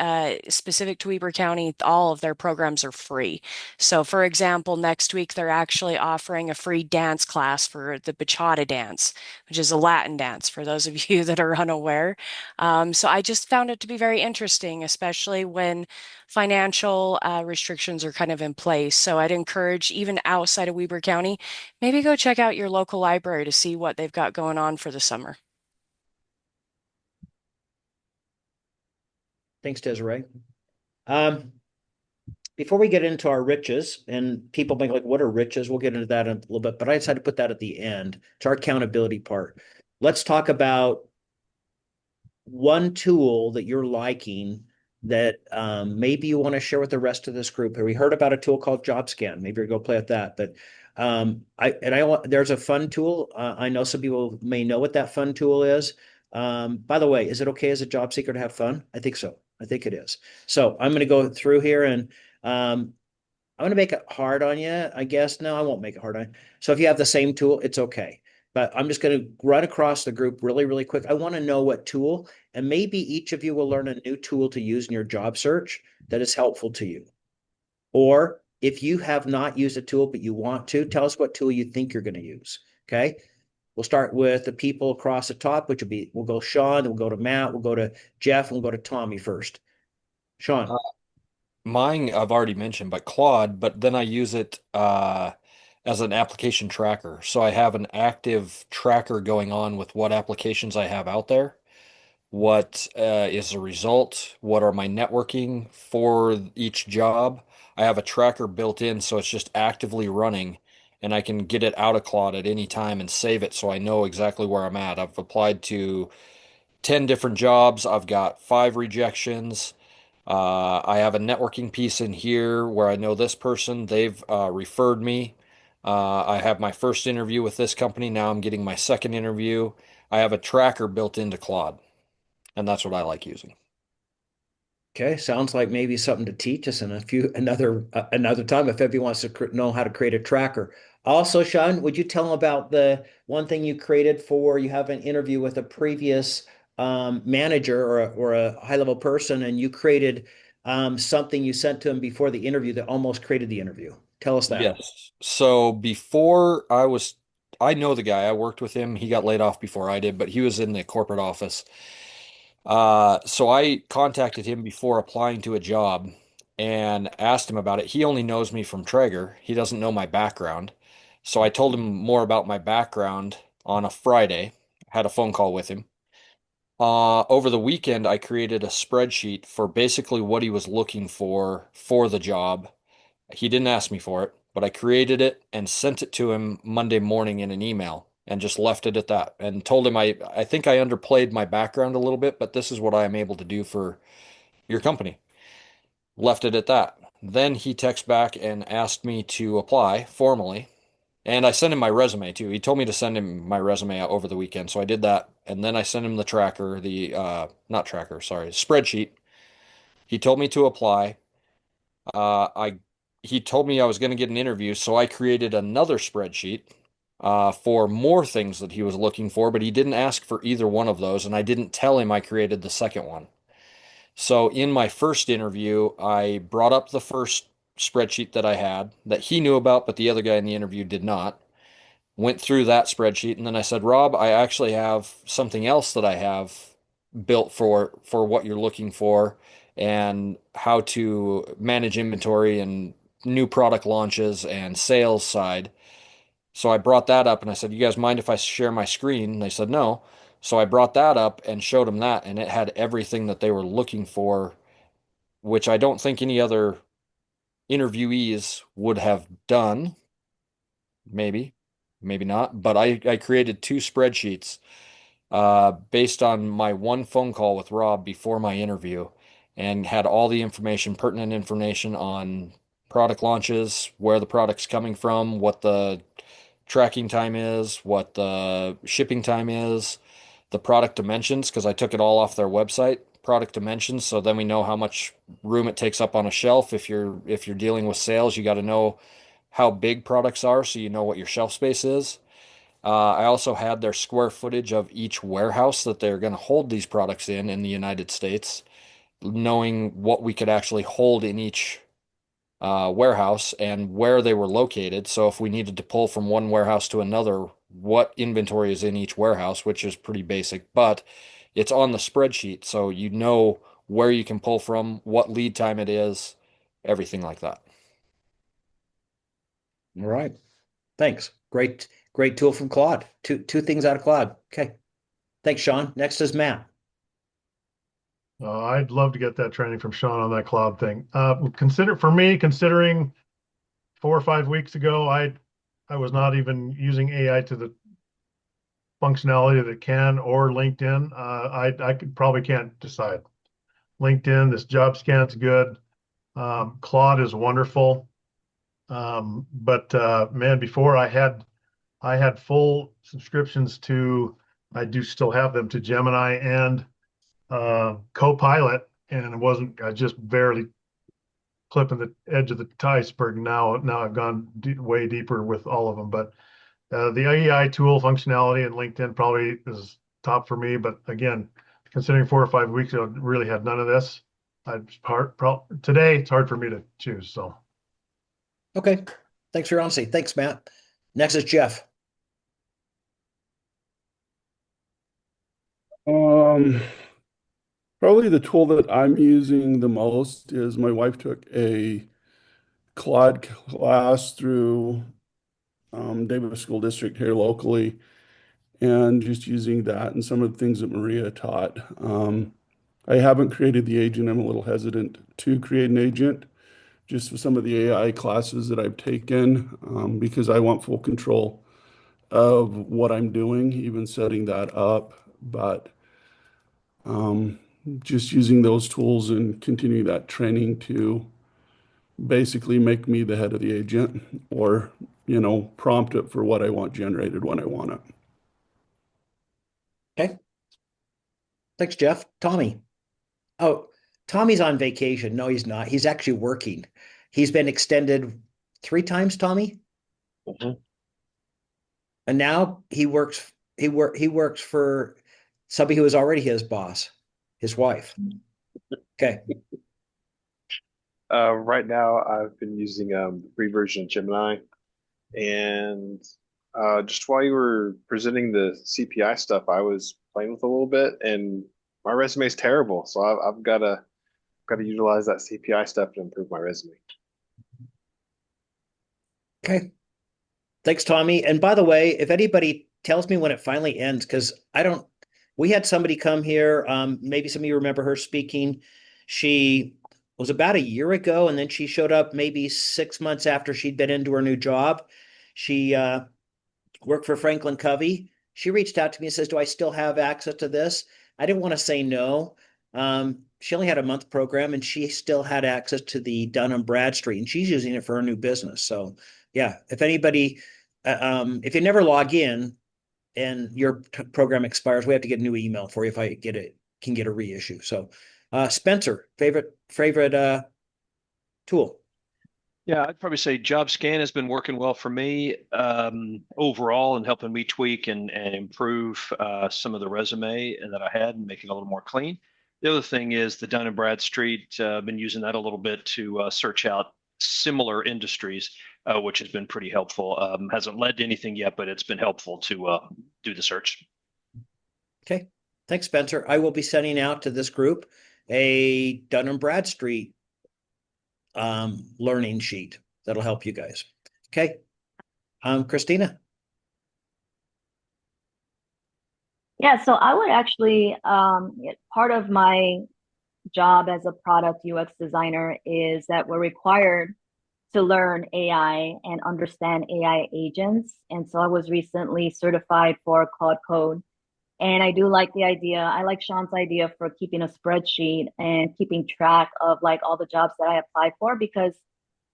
specific to Weber County, all of their programs are free. So for example, next week they're actually offering a free dance class for the bachata dance, which is a Latin dance for those of you that are unaware. So I just found it to be very interesting, especially when financial restrictions are kind of in place. So I'd encourage, even outside of Weber County, maybe go check out your local library to see what they've got going on for the summer. Thanks, Desiree. before we get into our riches, and people think like, what are riches? We'll get into that in a little bit, but I decided to put that at the end. It's our accountability part. Let's talk about one tool that you're liking that maybe you want to share with the rest of this group. We heard about a tool called JobScan. Maybe we go play with that. But there's a fun tool. I know some people may know what that fun tool is. By the way, is it okay as a job seeker to have fun? I think so. I think it is. So I'm going to go through here and I'm going to make it hard on you, I guess. No, I won't make it hard on you. So if you have the same tool, it's okay. But I'm just going to run across the group really, really quick. I want to know what tool, and maybe each of you will learn a new tool to use in your job search that is helpful to you. Or if you have not used a tool, but you want to, tell us what tool you think you're going to use. Okay. We'll start with the people across the top, which will be, we'll go Sean, we'll go to Matt, we'll go to Jeff, and we'll go to Tommy first. Sean. Mine I've already mentioned, but Claude, but then I use it as an application tracker. So I have an active tracker going on with what applications I have out there, what is the result, what are my networking for each job. I have a tracker built in, so it's just actively running, and I can get it out of Claude at any time and save it so I know exactly where I'm at. I've applied to 10 different jobs. I've got 5 rejections. I have a networking piece in here where I know this person, they've referred me. I have my first interview with this company. Now I'm getting my second interview. I have a tracker built into Claude, and that's what I like using. Okay, sounds like maybe something to teach us in another time if everyone wants to know how to create a tracker. Also, Sean, would you tell them about the one thing you created for you have an interview with a previous manager or a high level person, and you created something you sent to him before the interview that almost created the interview. Tell us that. Yes. So I know the guy. I worked with him. He got laid off before I did, but he was in the corporate office. So I contacted him before applying to a job and asked him about it. He only knows me from Traeger. He doesn't know my background. So I told him more about my background on a Friday, had a phone call with him. Over the weekend, I created a spreadsheet for basically what he was looking for the job. He didn't ask me for it, but I created it and sent it to him Monday morning in an email and just left it at that and told him I think I underplayed my background a little bit, but this is what I am able to do for your company. Left it at that. Then he texted back and asked me to apply formally. And I sent him my resume too. He told me to send him my resume out over the weekend. So I did that. And then I sent him the tracker, not tracker, sorry, spreadsheet. He told me to apply. I He told me I was going to get an interview, so I created another spreadsheet for more things that he was looking for, but he didn't ask for either one of those, and I didn't tell him I created the second one. So in my first interview, I brought up the first spreadsheet that I had that he knew about, but the other guy in the interview did not. Went through that spreadsheet, and then I said, Rob, I actually have something else that I have built for what you're looking for and how to manage inventory and new product launches and sales side. So I brought that up and I said, you guys mind if I share my screen? And they said no. So I brought that up and showed them that, and it had everything that they were looking for, which I don't think any other interviewees would have done. Maybe, maybe not. But I created 2 spreadsheets based on my one phone call with Rob before my interview and had all the information, pertinent information on product launches, where the product's coming from, what the tracking time is, what the shipping time is, the product dimensions, because I took it all off their website, product dimensions, so then we know how much room it takes up on a shelf. If you're dealing with sales, you got to know how big products are so you know what your shelf space is. I also had their square footage of each warehouse that they're going to hold these products in the United States, knowing what we could actually hold in each warehouse and where they were located. So if we needed to pull from one warehouse to another, what inventory is in each warehouse, which is pretty basic, but it's on the spreadsheet. So you know where you can pull from, what lead time it is, everything like that. All right. Thanks. Great tool from Claude. Two things out of Claude. Okay. Thanks, Sean. Next is Matt. I'd love to get that training from Sean on that cloud thing. Considering 4 or 5 weeks ago, I was not even using AI to the functionality that can or LinkedIn. I probably can't decide. LinkedIn, this job scan's good. Claude is wonderful. But man, before I had full subscriptions to, I do still have them, to Gemini and Copilot, and I just barely clipping the edge of the iceberg. Now I've gone way deeper with all of them. But the AI tool functionality in LinkedIn probably is top for me. But again, considering 4 or 5 weeks ago, I really had none of this. Today it's hard for me to choose. So Okay. Thanks for your honesty. Thanks, Matt. Next is Jeff. Um, Probably the tool that I'm using the most is my wife took a Claude class through Davis School District here locally, and just using that and some of the things that Maria taught. I haven't created the agent. I'm a little hesitant to create an agent just with some of the AI classes that I've taken because I want full control of what I'm doing, even setting that up. But um, just using those tools and continuing that training to basically make me the head of the agent or, prompt it for what I want generated when I want it. Okay. Thanks, Jeff. Tommy. Oh, Tommy's on vacation. No, he's not. He's actually working. He's been extended 3 times, Tommy. Mhm. And now he works for somebody who is already his boss, his wife. Okay. Right now, I've been using the free version of Gemini, and just while you were presenting the CPI stuff, I was playing with a little bit, and my resume is terrible. So I've got to utilize that CPI stuff to improve my resume. Okay. Thanks, Tommy. And by the way, if anybody tells me when it finally ends, because we had somebody come here. Maybe some of you remember her speaking. She was about a year ago, and then she showed up maybe 6 months after she'd been into her new job. She worked for Franklin Covey. She reached out to me and says, "Do I still have access to this?" I didn't want to say no. She only had a month program, and she still had access to the Dun and Bradstreet, and she's using it for her new business. So, yeah, if you never log in and your program expires, we have to get a new email for you if I can get a reissue. So, Spencer, favorite tool. Yeah, I'd probably say JobScan has been working well for me overall and helping me tweak and improve some of the resume that I had and make it a little more clean. The other thing is the Dun and Bradstreet. I've been using that a little bit to search out similar industries, which has been pretty helpful. Hasn't led to anything yet, but it's been helpful to do the search. Okay. Thanks, Spencer. I will be sending out to this group a Dun and Bradstreet learning sheet that'll help you guys. Okay. Christina. Yeah, so I would actually, part of my job as a product UX designer is that we're required to learn AI and understand AI agents. And so I was recently certified for Claude Code. And I do like the idea. I like Sean's idea for keeping a spreadsheet and keeping track of like all the jobs that I applied for, because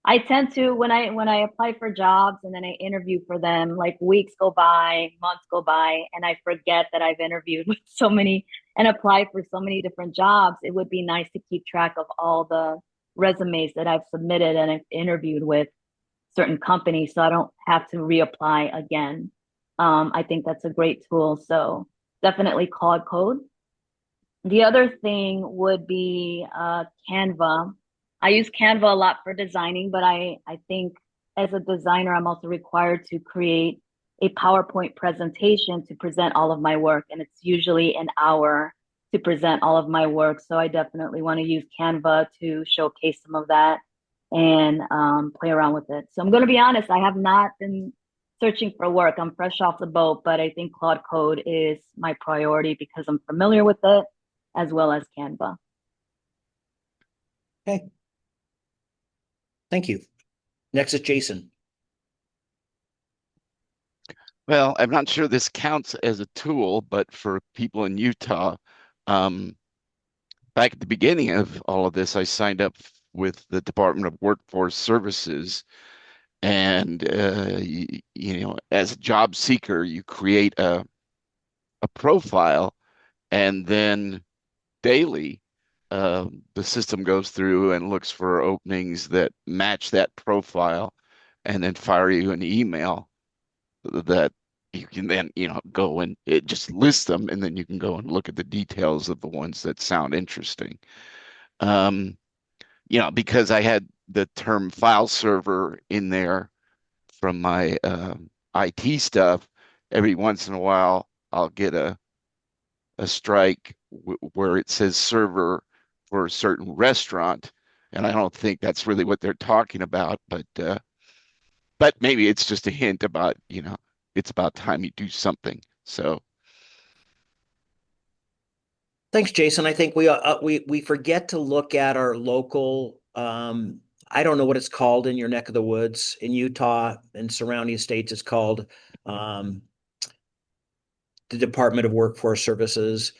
I tend to, when I apply for jobs and then I interview for them, like weeks go by, months go by, and I forget that I've interviewed with so many and applied for so many different jobs. It would be nice to keep track of all the resumes that I've submitted and I've interviewed with certain companies so I don't have to reapply again. I think that's a great tool. So definitely Claude Code. The other thing would be Canva. I use Canva a lot for designing, but I think as a designer, I'm also required to create a PowerPoint presentation to present all of my work. And it's usually an hour to present all of my work. So I definitely want to use Canva to showcase some of that and play around with it. So I'm going to be honest, I have not been searching for work. I'm fresh off the boat, but I think Claude Code is my priority because I'm familiar with it as well as Canva. Okay. Thank you. Next is Jason. Well, I'm not sure this counts as a tool, but for people in Utah, back at the beginning of all of this, I signed up with the Department of Workforce Services. And, as a job seeker, you create a profile, and then daily, the system goes through and looks for openings that match that profile and then fire you an email that you can then, go and it just lists them, and then you can go and look at the details of the ones that sound interesting. Um, because I had the term file server in there from my IT stuff, every once in a while I'll get a strike where it says server for a certain restaurant, and I don't think that's really what they're talking about, but maybe it's just a hint about, it's about time you do something. So Thanks, Jason. I think we forget to look at our local. I don't know what it's called in your neck of the woods in Utah and surrounding states. It's called um, the Department of Workforce Services.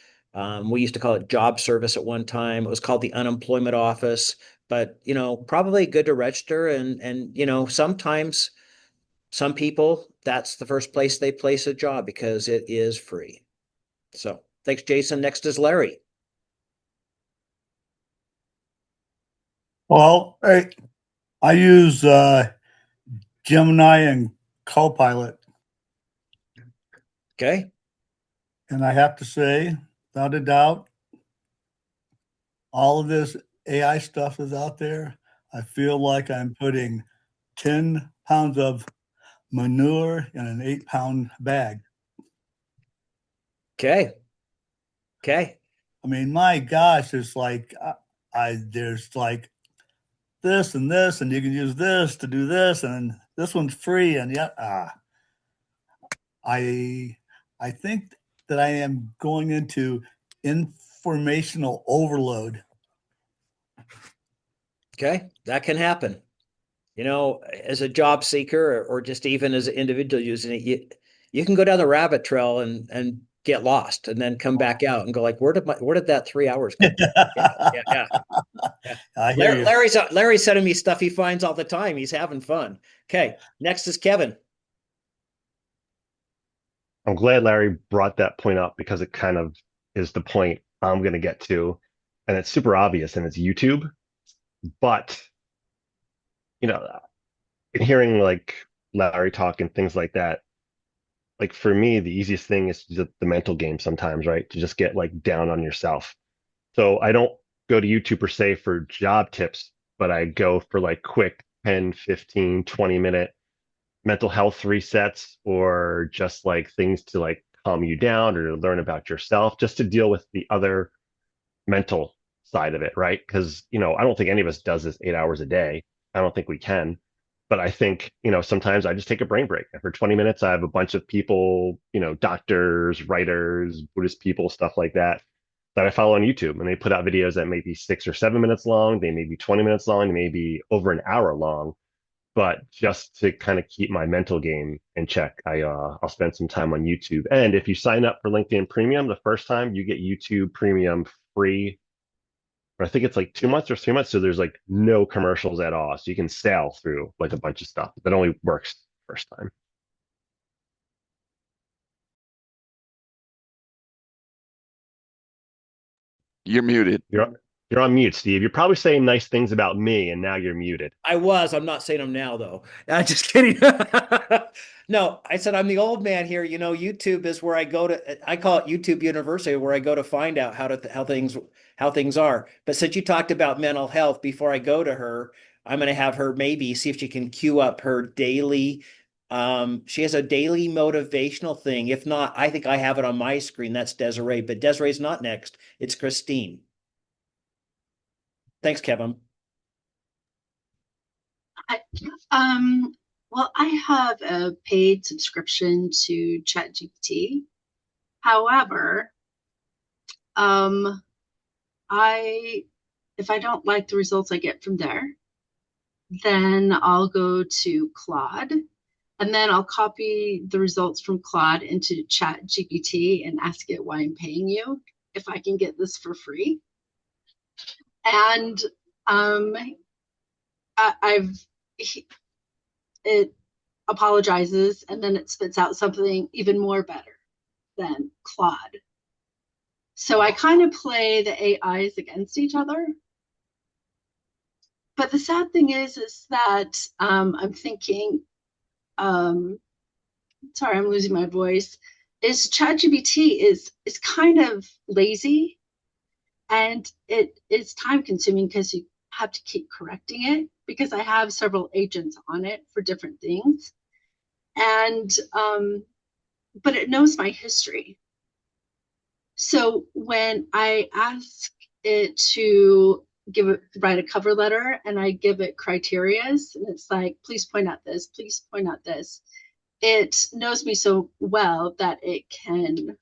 We used to call it Job Service at one time. It was called the Unemployment Office. But probably good to register, and sometimes some people that's the first place they place a job because it is free. So thanks, Jason. Next is Larry. Well, I use Gemini and Copilot, Okay. and I have to say, without a doubt, all of this AI stuff is out there. I feel like I'm putting 10 pounds of manure in an 8-pound bag. Okay. Okay. I mean, my gosh, it's like there's like this and this, and you can use this to do this, and this one's free, and I I think that I am going into informational overload. Okay. That can happen. As a job seeker or just even as an individual using it, you can go down the rabbit trail and get lost and then come back out and go like, where did that 3 hours go? Yeah. I hear you. Larry's sending me stuff he finds all the time. He's having fun. Okay. Next is Kevin. I'm glad Larry brought that point up because it kind of is the point I'm going to get to. And it's super obvious, and it's YouTube. But, you know, in hearing like Larry talk and things like that, like for me, the easiest thing is just the mental game sometimes, right? To just get like down on yourself. So I don't go to YouTube per se for job tips, but I go for like quick 10, 15, 20-minute mental health resets, or just like things to like calm you down or to learn about yourself, just to deal with the other mental side of it, right? Because, I don't think any of us does this 8 hours a day. I don't think we can. But I think, sometimes I just take a brain break. And for 20 minutes, I have a bunch of people, doctors, writers, Buddhist people, stuff like that I follow on YouTube. And they put out videos that may be 6 or 7 minutes long. They may be 20 minutes long. They may be over an hour long. But just to kind of keep my mental game in check, I'll spend some time on YouTube. And if you sign up for LinkedIn Premium, the first time you get YouTube Premium free, or I think it's like 2 months or 3 months. So there's like no commercials at all. So you can sail through like a bunch of stuff. That only works first time. you're muted. You're on mute, Steve. You're probably saying nice things about me, and now you're muted. I'm not saying them now though. I'm just kidding. No, I said I'm the old man here. YouTube is where I go to. I call it YouTube University, where I go to find out how things are. But since you talked about mental health, before I go to her, I'm going to have her maybe see if she can queue up her daily. She has a daily motivational thing. If not, I think I have it on my screen. That's Desiree, but Desiree's not next. It's Christine. Thanks, Kevin. Well, I have a paid subscription to ChatGPT. However, I if I don't like the results I get from there, then I'll go to Claude, and then I'll copy the results from Claude into Chat GPT and ask it why I'm paying you if I can get this for free. And I've it apologizes, and then it spits out something even more better than Claude. So I kind of play the AIs against each other. But the sad thing is that I'm thinking, sorry, I'm losing my voice. Is ChatGPT is kind of lazy, and it is time consuming because you have to keep correcting it, because I have several agents on it for different things, and but it knows my history. So when I ask it to write a cover letter, and I give it criterias, and it's like, please point out this, please point out this, it knows me so well that it can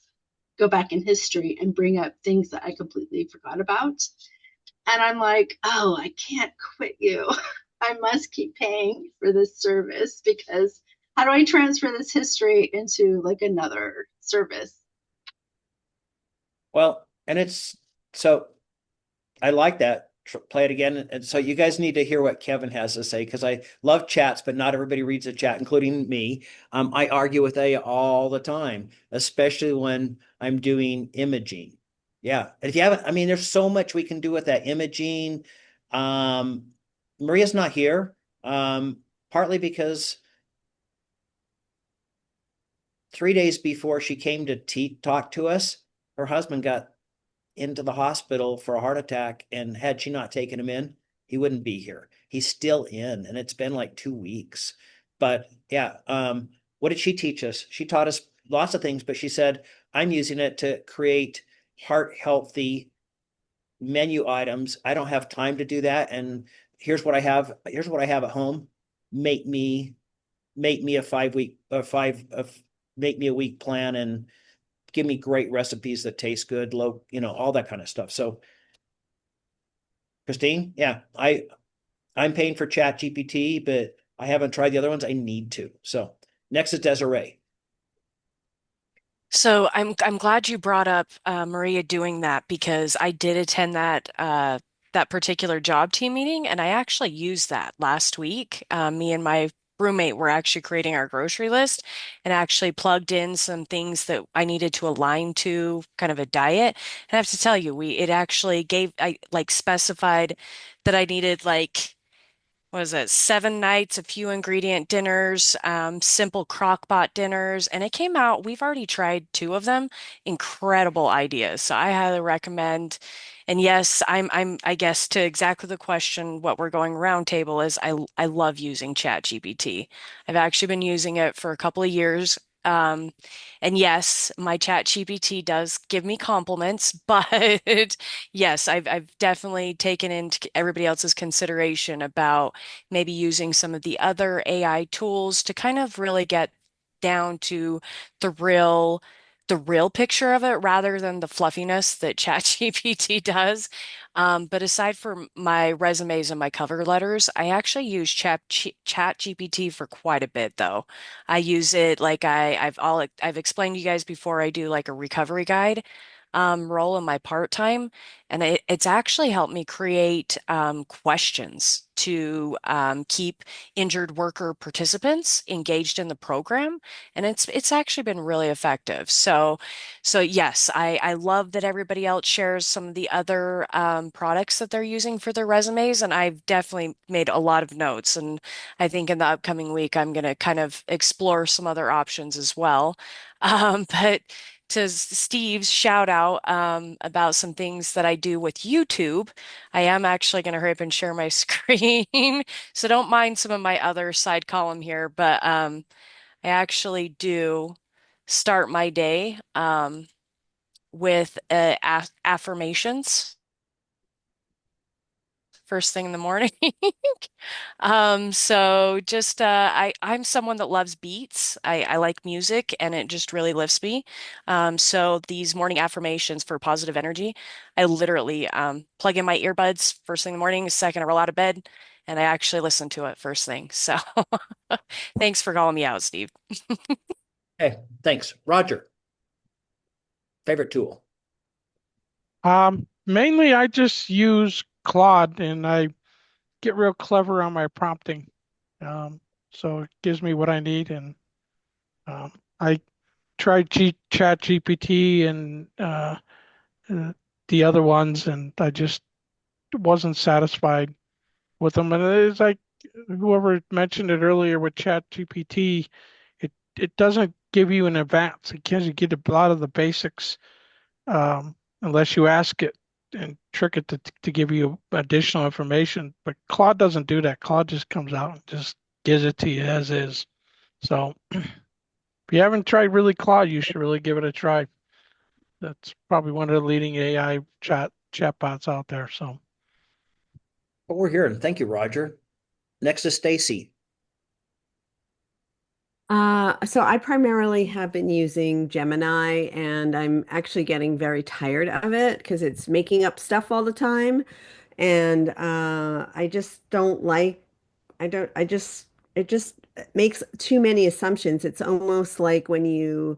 go back in history and bring up things that I completely forgot about. And I'm like, oh, I can't quit you. I must keep paying for this service, because how do I transfer this history into like another service? Well, and it's so I like that. Play it again. And so you guys need to hear what Kevin has to say, because I love chats, but not everybody reads a chat, including me. I argue with A all the time, especially when I'm doing imaging. Yeah. And if you haven't, I mean, there's so much we can do with that imaging. Maria's not here, partly because 3 days before she came to talk to us, her husband got into the hospital for a heart attack, and had she not taken him in, he wouldn't be here. He's still in, and it's been like 2 weeks. But yeah, what did she teach us? She taught us lots of things, but she said, I'm using it to create heart healthy menu items. I don't have time to do that, and here's what I have at home. Make me a 5 week make me a week plan, and give me great recipes that taste good, low, all that kind of stuff. So Christine, yeah, I'm paying for Chat GPT, but I haven't tried the other ones. I need to. So next is Desiree. So I'm glad you brought up Maria doing that, because I did attend that particular job team meeting, and I actually used that last week. Me and my roommate were actually creating our grocery list, and actually plugged in some things that I needed to align to kind of a diet. And I have to tell you, it actually I like specified that I needed like, what is it, 7 nights, a few ingredient dinners, simple crock pot dinners. And it came out, we've already tried two of them. Incredible ideas. So I highly recommend. And yes, I guess to exactly the question, what we're going roundtable is I love using ChatGPT. I've actually been using it for a couple of years. Um, and yes, my ChatGPT does give me compliments, but yes, I've definitely taken into everybody else's consideration about maybe using some of the other AI tools to kind of really get down to the real picture of it, rather than the fluffiness that ChatGPT does. But aside from my resumes and my cover letters, I actually use ChatGPT for quite a bit, though. I use it like I've explained to you guys before. I do like a recovery guide role in my part-time, and it's actually helped me create questions to keep injured worker participants engaged in the program, and it's actually been really effective. So yes, I love that everybody else shares some of the other products that they're using for their resumes, and I've definitely made a lot of notes. And I think in the upcoming week, I'm going to kind of explore some other options as well. But to Steve's shout out about some things that I do with YouTube, I am actually going to hurry up and share my screen. So don't mind some of my other side column here, but I actually do start my day with affirmations. first thing in the morning. So just I'm someone that loves beats. I like music and it just really lifts me. So these morning affirmations for positive energy, I literally plug in my earbuds first thing in the morning, second I roll out of bed, and I actually listen to it first thing. So thanks for calling me out, Steve. Hey, thanks. Roger, favorite tool? Mainly I just use Claude and I get real clever on my prompting. So it gives me what I need and I tried Chat GPT and uh, the other ones and I just wasn't satisfied with them. And it's like whoever mentioned it earlier with Chat GPT, it doesn't give you an advance. It gives you get a lot of the basics unless you ask it and trick it to give you additional information. But Claude doesn't do that. Claude just comes out and just gives it to you as is. So if you haven't tried really Claude, you should really give it a try. That's probably one of the leading AI chatbots out there. So What we're hearing. Thank you, Roger. Next is Stacy. So I primarily have been using Gemini, and I'm actually getting very tired of it because it's making up stuff all the time. And I just don't like, I don't, I just, it just makes too many assumptions. It's almost like when you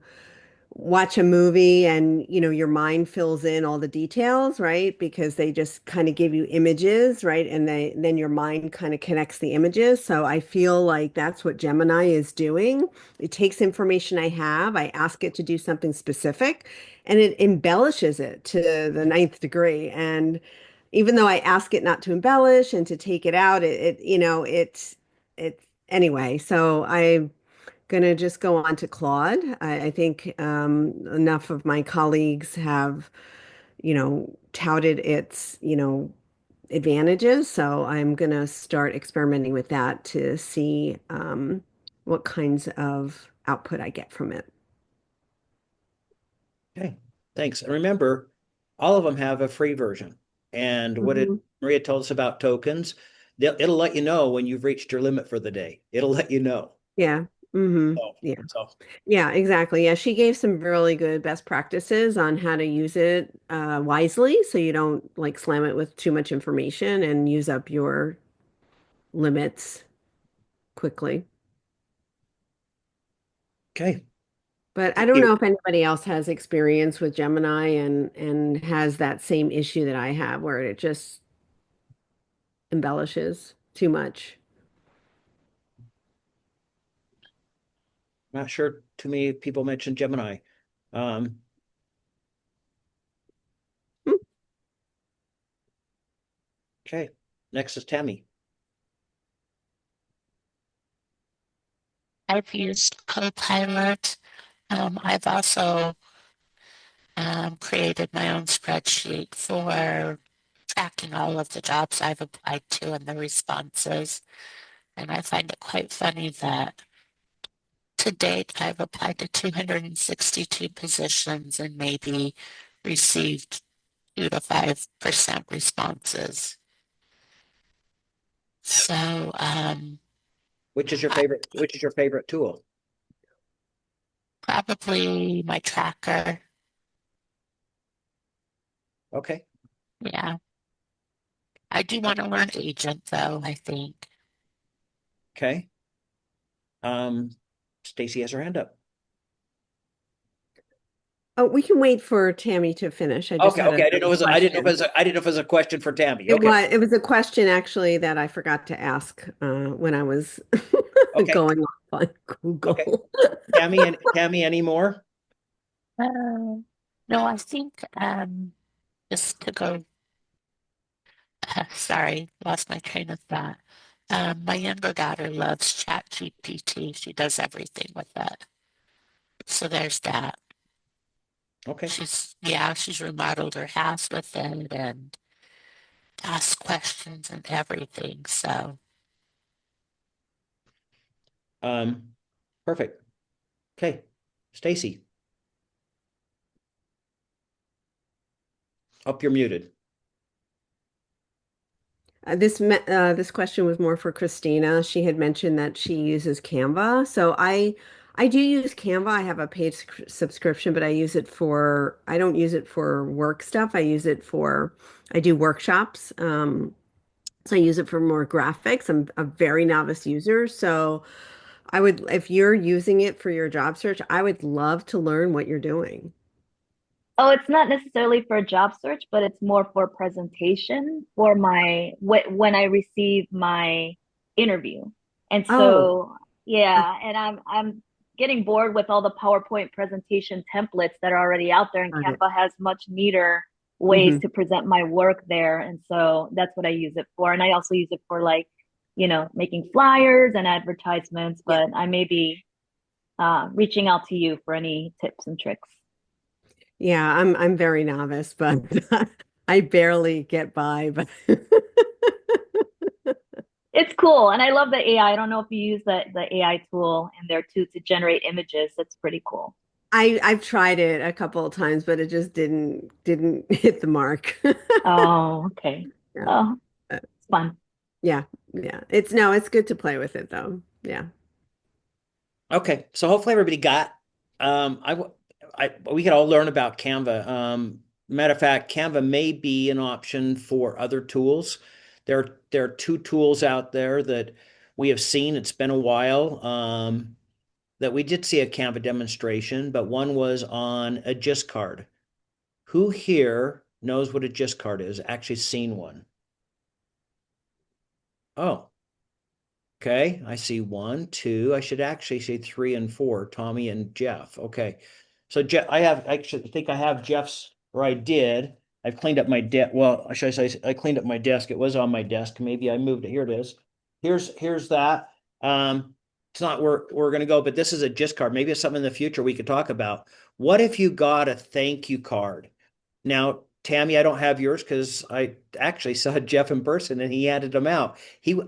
watch a movie and your mind fills in all the details, right? Because they just kind of give you images, right? And then your mind kind of connects the images. So I feel like that's what Gemini is doing. It takes information I have, I ask it to do something specific, and it embellishes it to the ninth degree. And even though I ask it not to embellish and to take it out, it anyway. So I gonna just go on to Claude. I think enough of my colleagues have, touted its, advantages. So I'm gonna start experimenting with that to see what kinds of output I get from it. Okay, thanks. And remember, all of them have a free version. And what did Mhm. Maria told us about tokens? It'll let you know when you've reached your limit for the day. It'll let you know. Yeah. Hmm. So, Yeah. so Yeah, exactly. Yeah, she gave some really good best practices on how to use it wisely so you don't like slam it with too much information and use up your limits quickly. okay. But I Thank don't you. know if anybody else has experience with Gemini and has that same issue that I have where it just embellishes too much. Not sure too many people mentioned Gemini. Um, Hmm. okay. Next is Tammy. I've used Copilot. I've also created my own spreadsheet for tracking all of the jobs I've applied to and the responses. And I find it quite funny that to date I've applied to 262 positions and maybe received 2 to 5% responses. So Which is your favorite tool? probably my tracker. Okay. Yeah. I do want to learn agent though, I think. Okay. Um, Stacy has her hand up. Oh, we can wait for Tammy to finish. I just Okay, had okay. another I didn't know if it question. was I didn't know if it was a question for Tammy. It Okay. was it was a question actually that I forgot to ask when I was Okay. going off on Okay. Google. Tammy, any more? Uh, no, I think just to go, sorry, lost my train of thought. My younger daughter loves ChatGPT. She does everything with it. So there's that. Okay. She's remodeled her house with it and asked questions and everything. So Um, perfect. Okay. Stacy, up you're muted. This question was more for Christina. She had mentioned that she uses Canva. So I do use Canva. I have a paid subscription, but I don't use it for work stuff. I do workshops. So I use it for more graphics. I'm a very novice user. So if you're using it for your job search, I would love to learn what you're doing. Oh, it's not necessarily for a job search, but it's more for presentation for when I receive my interview. And Oh, so, yeah, and I'm getting bored with all the PowerPoint presentation templates that are already out there, and got it. Canva has much neater ways Hmm. to present my work there. And so that's what I use it for. And I also use it for like, making flyers and advertisements, Yeah. but I may be reaching out to you for any tips and tricks. Yeah, I'm very novice, but I barely get by, but It's cool. And I love the AI. I don't know if you use the AI tool in there too to generate images. It's pretty cool. I've tried it a couple of times, but it just didn't hit the mark. Oh, okay. Yeah. Oh, Uh, it's fun. yeah, yeah. It's good to play with it though. Yeah. Okay, so hopefully everybody got. We could all learn about Canva. Matter of fact, Canva may be an option for other tools. There are two tools out there that we have seen. It's been a while. That we did see a Canva demonstration, but one was on a GIS card. Who here knows what a GIS card is? Actually seen one? Oh, okay. I see one, two. I should actually say three and four, Tommy and Jeff. Okay. So Jeff, I think I have Jeff's, or I did. I've cleaned up my desk. Well, should I say I cleaned up my desk? It was on my desk. Maybe I moved it. Here it is. Here's that. It's not where we're gonna go, but this is a GIS card. Maybe it's something in the future we could talk about. What if you got a thank you card? Now, Tammy, I don't have yours because I actually saw Jeff in person and he handed them out.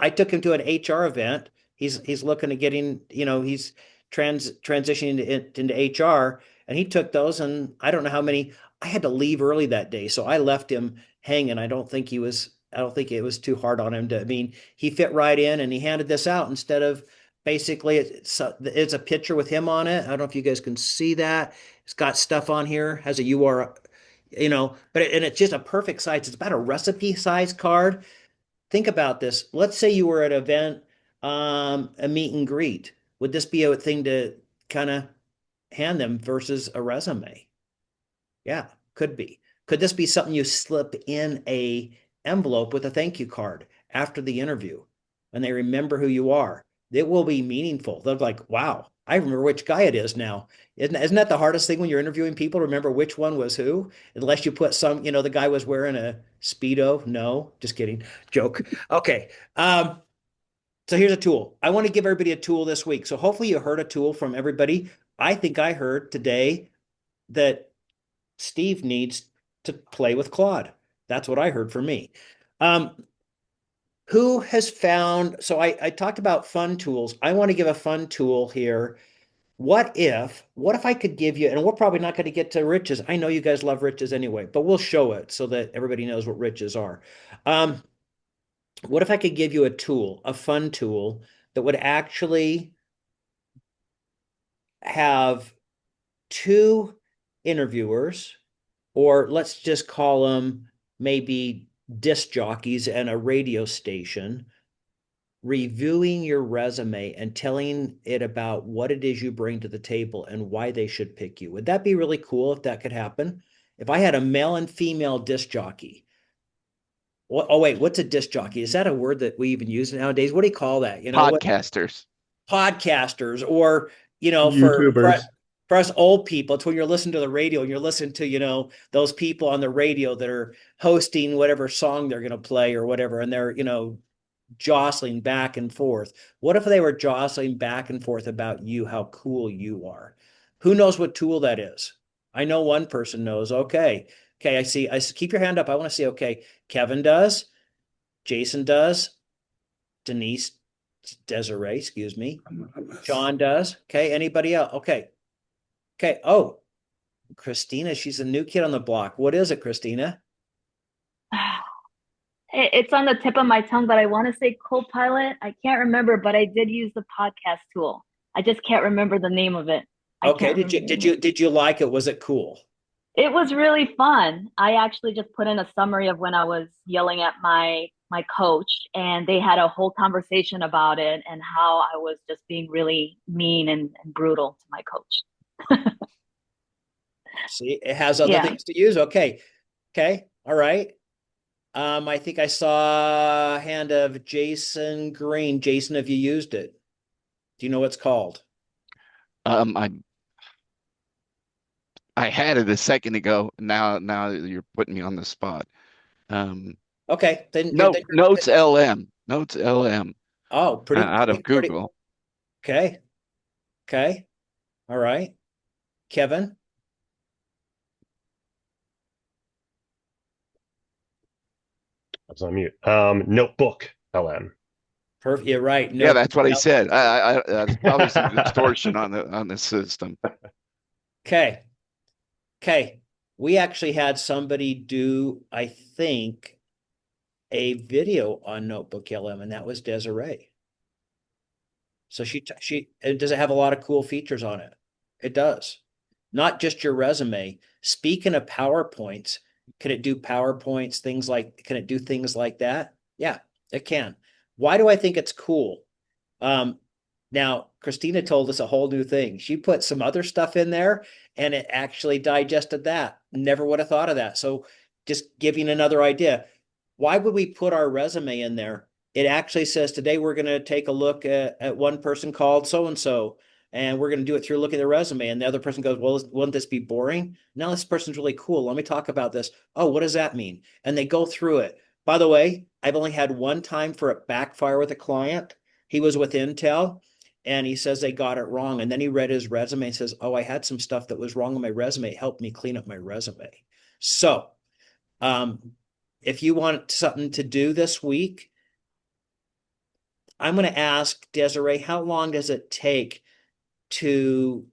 I took him to an HR event. He's looking at getting, he's transitioning into HR, and he took those, and I don't know how many. I had to leave early that day, so I left him hanging. I don't think it was too hard on him to. I mean, he fit right in, and he handed this out instead of basically it's a picture with him on it. I don't know if you guys can see that. It's got stuff on here, has a URL, and it's just a perfect size. It's about a recipe size card. Think about this. Let's say you were at an event, a meet and greet. Would this be a thing to kind of hand them versus a resume? Yeah, could be. Could this be something you slip in a envelope with a thank you card after the interview and they remember who you are? It will be meaningful. They're like, wow, I remember which guy it is now. Isn't that the hardest thing when you're interviewing people to remember which one was who? Unless you put the guy was wearing a Speedo. No, just kidding. Joke. Okay. So here's a tool. I want to give everybody a tool this week. So hopefully you heard a tool from everybody. I think I heard today that Steve needs to play with Claude. That's what I heard from me. Who has found, so I talked about fun tools. I want to give a fun tool here. What if I could give you, and we're probably not going to get to riches. I know you guys love riches anyway, but we'll show it so that everybody knows what riches are. What if I could give you a tool, a fun tool that would actually have two interviewers, or let's just call them maybe disc jockeys and a radio station, reviewing your resume and telling it about what it is you bring to the table and why they should pick you. Would that be really cool if that could happen? If I had a male and female disc jockey. Oh wait, what's a disc jockey? Is that a word that we even use nowadays? What do you call that? You know what? Podcasters. Podcasters, or YouTubers. for us old people, it's when you're listening to the radio and you're listening to those people on the radio that are hosting whatever song they're going to play or whatever, and they're jostling back and forth. What if they were jostling back and forth about you, how cool you are? Who knows what tool that is? I know one person knows. Okay, I see. Keep your hand up. I want to see. Okay, Kevin does, Jason does, Denise, Desiree, excuse me, John does. Okay, anybody else? Okay. Oh, Christina, she's a new kid on the block. What is it, Christina? It's on the tip of my tongue, but I want to say Copilot. I can't remember, but I did use the podcast tool. I just can't remember the name of it. I Okay. can't remember the name of it. Did you like it? Was it cool? It was really fun. I actually just put in a summary of when I was yelling at my coach, and they had a whole conversation about it and how I was just being really mean and brutal to my coach. See, it has other Yeah. things to use. Okay. Okay. All right. I think I saw a hand of Jason Green. Jason, have you used it? Do you know what it's called? I had it a second ago. Now you're putting me on the spot. Okay, then Notes LM. Notes LM. Oh, Out of Google. Okay. Okay. All right. Kevin. I was on mute. Notebook LM. Perfect. You're right. Yeah, that's what I Notebook. said. That's probably some distortion on the system. Okay. Okay. We actually had somebody do, I think, a video on Notebook LM, and that was Desiree. So does it have a lot of cool features on it? It does. Not just your resume. Speaking of PowerPoints, can it do PowerPoints, can it do things like that? Yeah, it can. Why do I think it's cool? Now, Christina told us a whole new thing. She put some other stuff in there and it actually digested that. Never would have thought of that. So just giving another idea. Why would we put our resume in there? It actually says today we're going to take a look at one person called so-and-so, and we're going to do it through looking at their resume. And the other person goes, well, wouldn't this be boring? No, this person's really cool. Let me talk about this. Oh, what does that mean? And they go through it. By the way, I've only had one time for it backfire with a client. He was with Intel and he says they got it wrong. And then he read his resume and says, oh, I had some stuff that was wrong on my resume. It helped me clean up my resume. So if you want something to do this week, I'm going to ask Desiree, how long does it take to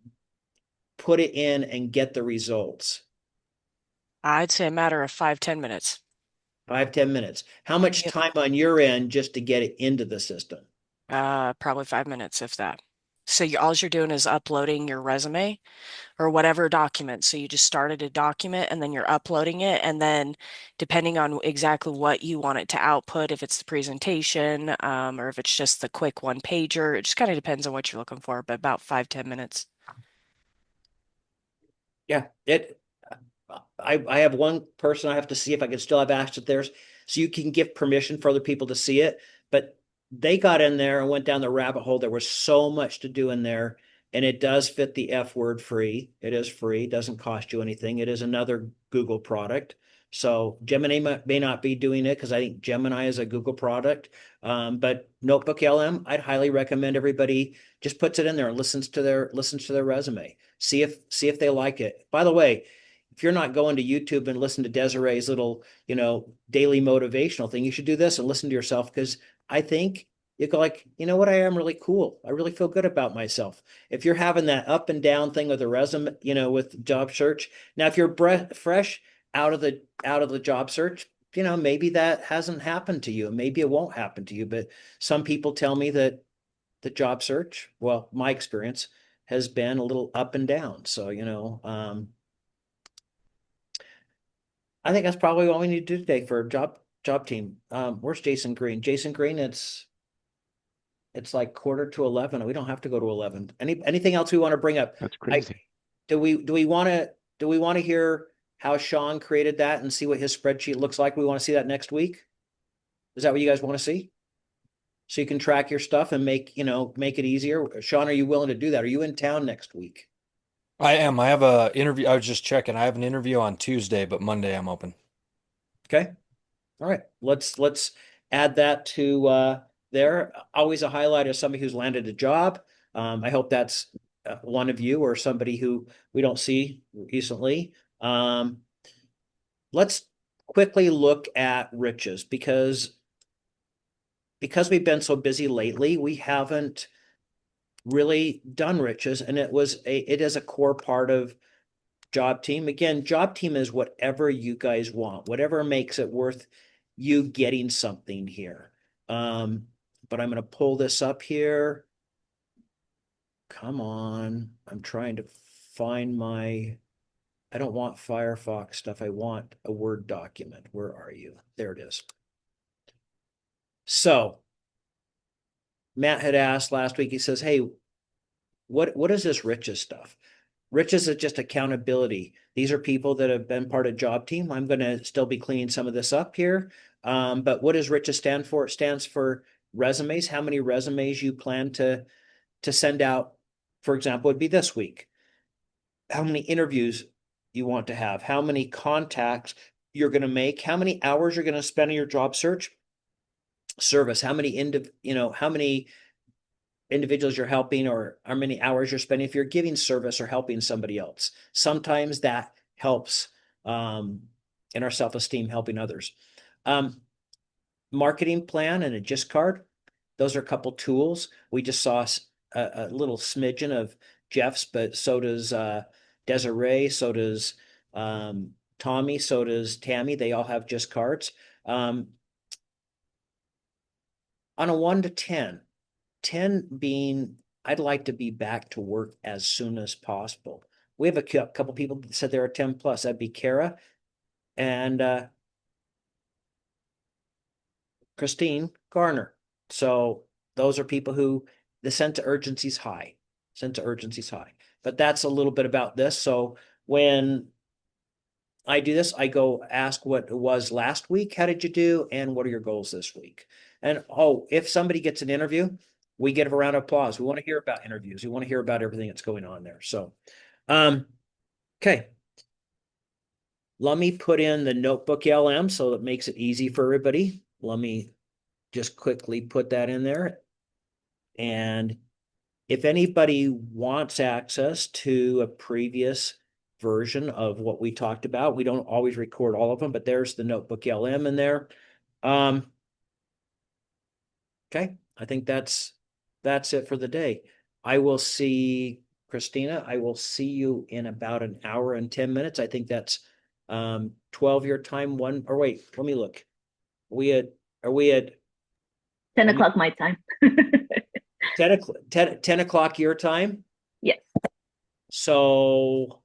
put it in and get the results? I'd say a matter of 5-10 minutes. 5-10 minutes. How much time on your end just to get it into the system? Probably 5 minutes, if that. So all you're doing is uploading your resume or whatever document. So you just started a document and then you're uploading it. And then depending on exactly what you want it to output, if it's the presentation, or if it's just the quick one pager, it just kind of depends on what you're looking for, but about 5-10 minutes. Yeah, I have one person I have to see if I can still have access to theirs. So you can give permission for other people to see it, but they got in there and went down the rabbit hole. There was so much to do in there, and it does fit the F word free. It is free, doesn't cost you anything. It is another Google product. So Gemini may not be doing it because I think Gemini is a Google product. But Notebook LM, I'd highly recommend everybody just puts it in there and listens to their resume. See if they like it. By the way, if you're not going to YouTube and listen to Desiree's little, daily motivational thing, you should do this and listen to yourself, because I think you go like, you know what, I am really cool. I really feel good about myself. If you're having that up and down thing with the resume, with job search. Now, if you're fresh out of the job search, maybe that hasn't happened to you. Maybe it won't happen to you. But some people tell me that the job search, well, my experience has been a little up and down. So, I think that's probably all we need to do today for job team. Where's Jason Green? Jason Green, it's like 10:45. We don't have to go to 11. Anything else we want to bring up? That's crazy. Do we want to hear how Sean created that and see what his spreadsheet looks like? We want to see that next week. Is that what you guys want to see? So you can track your stuff and make it easier. Sean, are you willing to do that? Are you in town next week? I am. I have a interview. I was just checking. I have an interview on Tuesday, but Monday I'm open. Okay. All right. Let's add that to there. Always a highlight of somebody who's landed a job. I hope that's one of you or somebody who we don't see recently. Let's quickly look at riches because we've been so busy lately, we haven't really done riches, and it is a core part of job team. Again, job team is whatever you guys want, whatever makes it worth you getting something here. But I'm going to pull this up here. Come on. I'm trying to find I don't want Firefox stuff. I want a Word document. Where are you? There it is. So Matt had asked last week, he says, hey, what is this riches stuff? Riches is just accountability. These are people that have been part of job team. I'm going to still be cleaning some of this up here. But what does riches stand for? It stands for resumes. How many resumes you plan to send out, for example, would be this week. How many interviews you want to have, how many contacts you're going to make, how many hours you're going to spend on your job search service, how many how many individuals you're helping, or how many hours you're spending if you're giving service or helping somebody else. Sometimes that helps in our self-esteem, helping others. Marketing plan and a gist card. Those are a couple tools. We just saw a little smidgen of Jeff's, but so does Desiree, so does Tommy, so does Tammy. They all have gist cards. On a 1 to 10, 10 being I'd like to be back to work as soon as possible. We have a couple people that said they're a 10 plus. That'd be Kara and Christine Garner. So those are people who the sense of urgency is high. Sense of urgency is high. But that's a little bit about this. So when I do this, I go ask what it was last week. How did you do? And what are your goals this week? And if somebody gets an interview, we give a round of applause. We want to hear about interviews. We want to hear about everything that's going on there. So, okay. Let me put in the Notebook LM so that makes it easy for everybody. Let me just quickly put that in there. And if anybody wants access to a previous version of what we talked about, we don't always record all of them, but there's the Notebook LM in there. Okay, I think that's it for the day. I will see Christina. I will see you in about an hour and 10 minutes. I think that's 12 your time. Or wait, let me look. Are we at 10 o'clock my time. 10 o'clock your time? Yes. So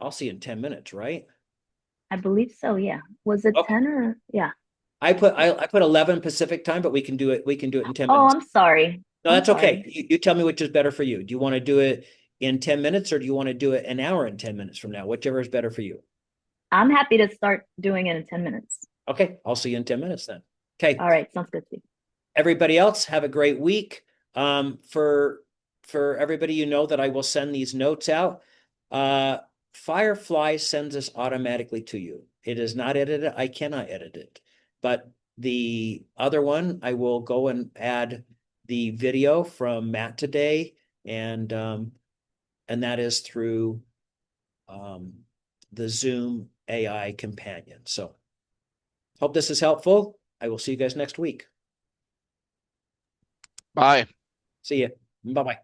I'll see you in 10 minutes, right? I believe so, yeah. Was it 10 or yeah? I put 11 Pacific time, but we can do it in 10 minutes. Oh, I'm sorry. No, that's okay. You tell me which is better for you. Do you want to do it in 10 minutes or do you want to do it an hour and 10 minutes from now? Whichever is better for you. I'm happy to start doing it in 10 minutes. Okay, I'll see you in 10 minutes then. Okay. All right, sounds good. Everybody else, have a great week. For everybody, you know that I will send these notes out. Firefly sends this automatically to you. It is not edited. I cannot edit it. But the other one, I will go and add the video from Matt today, and that is through the Zoom AI companion. So hope this is helpful. I will see you guys next week. Bye. See you. Bye-bye.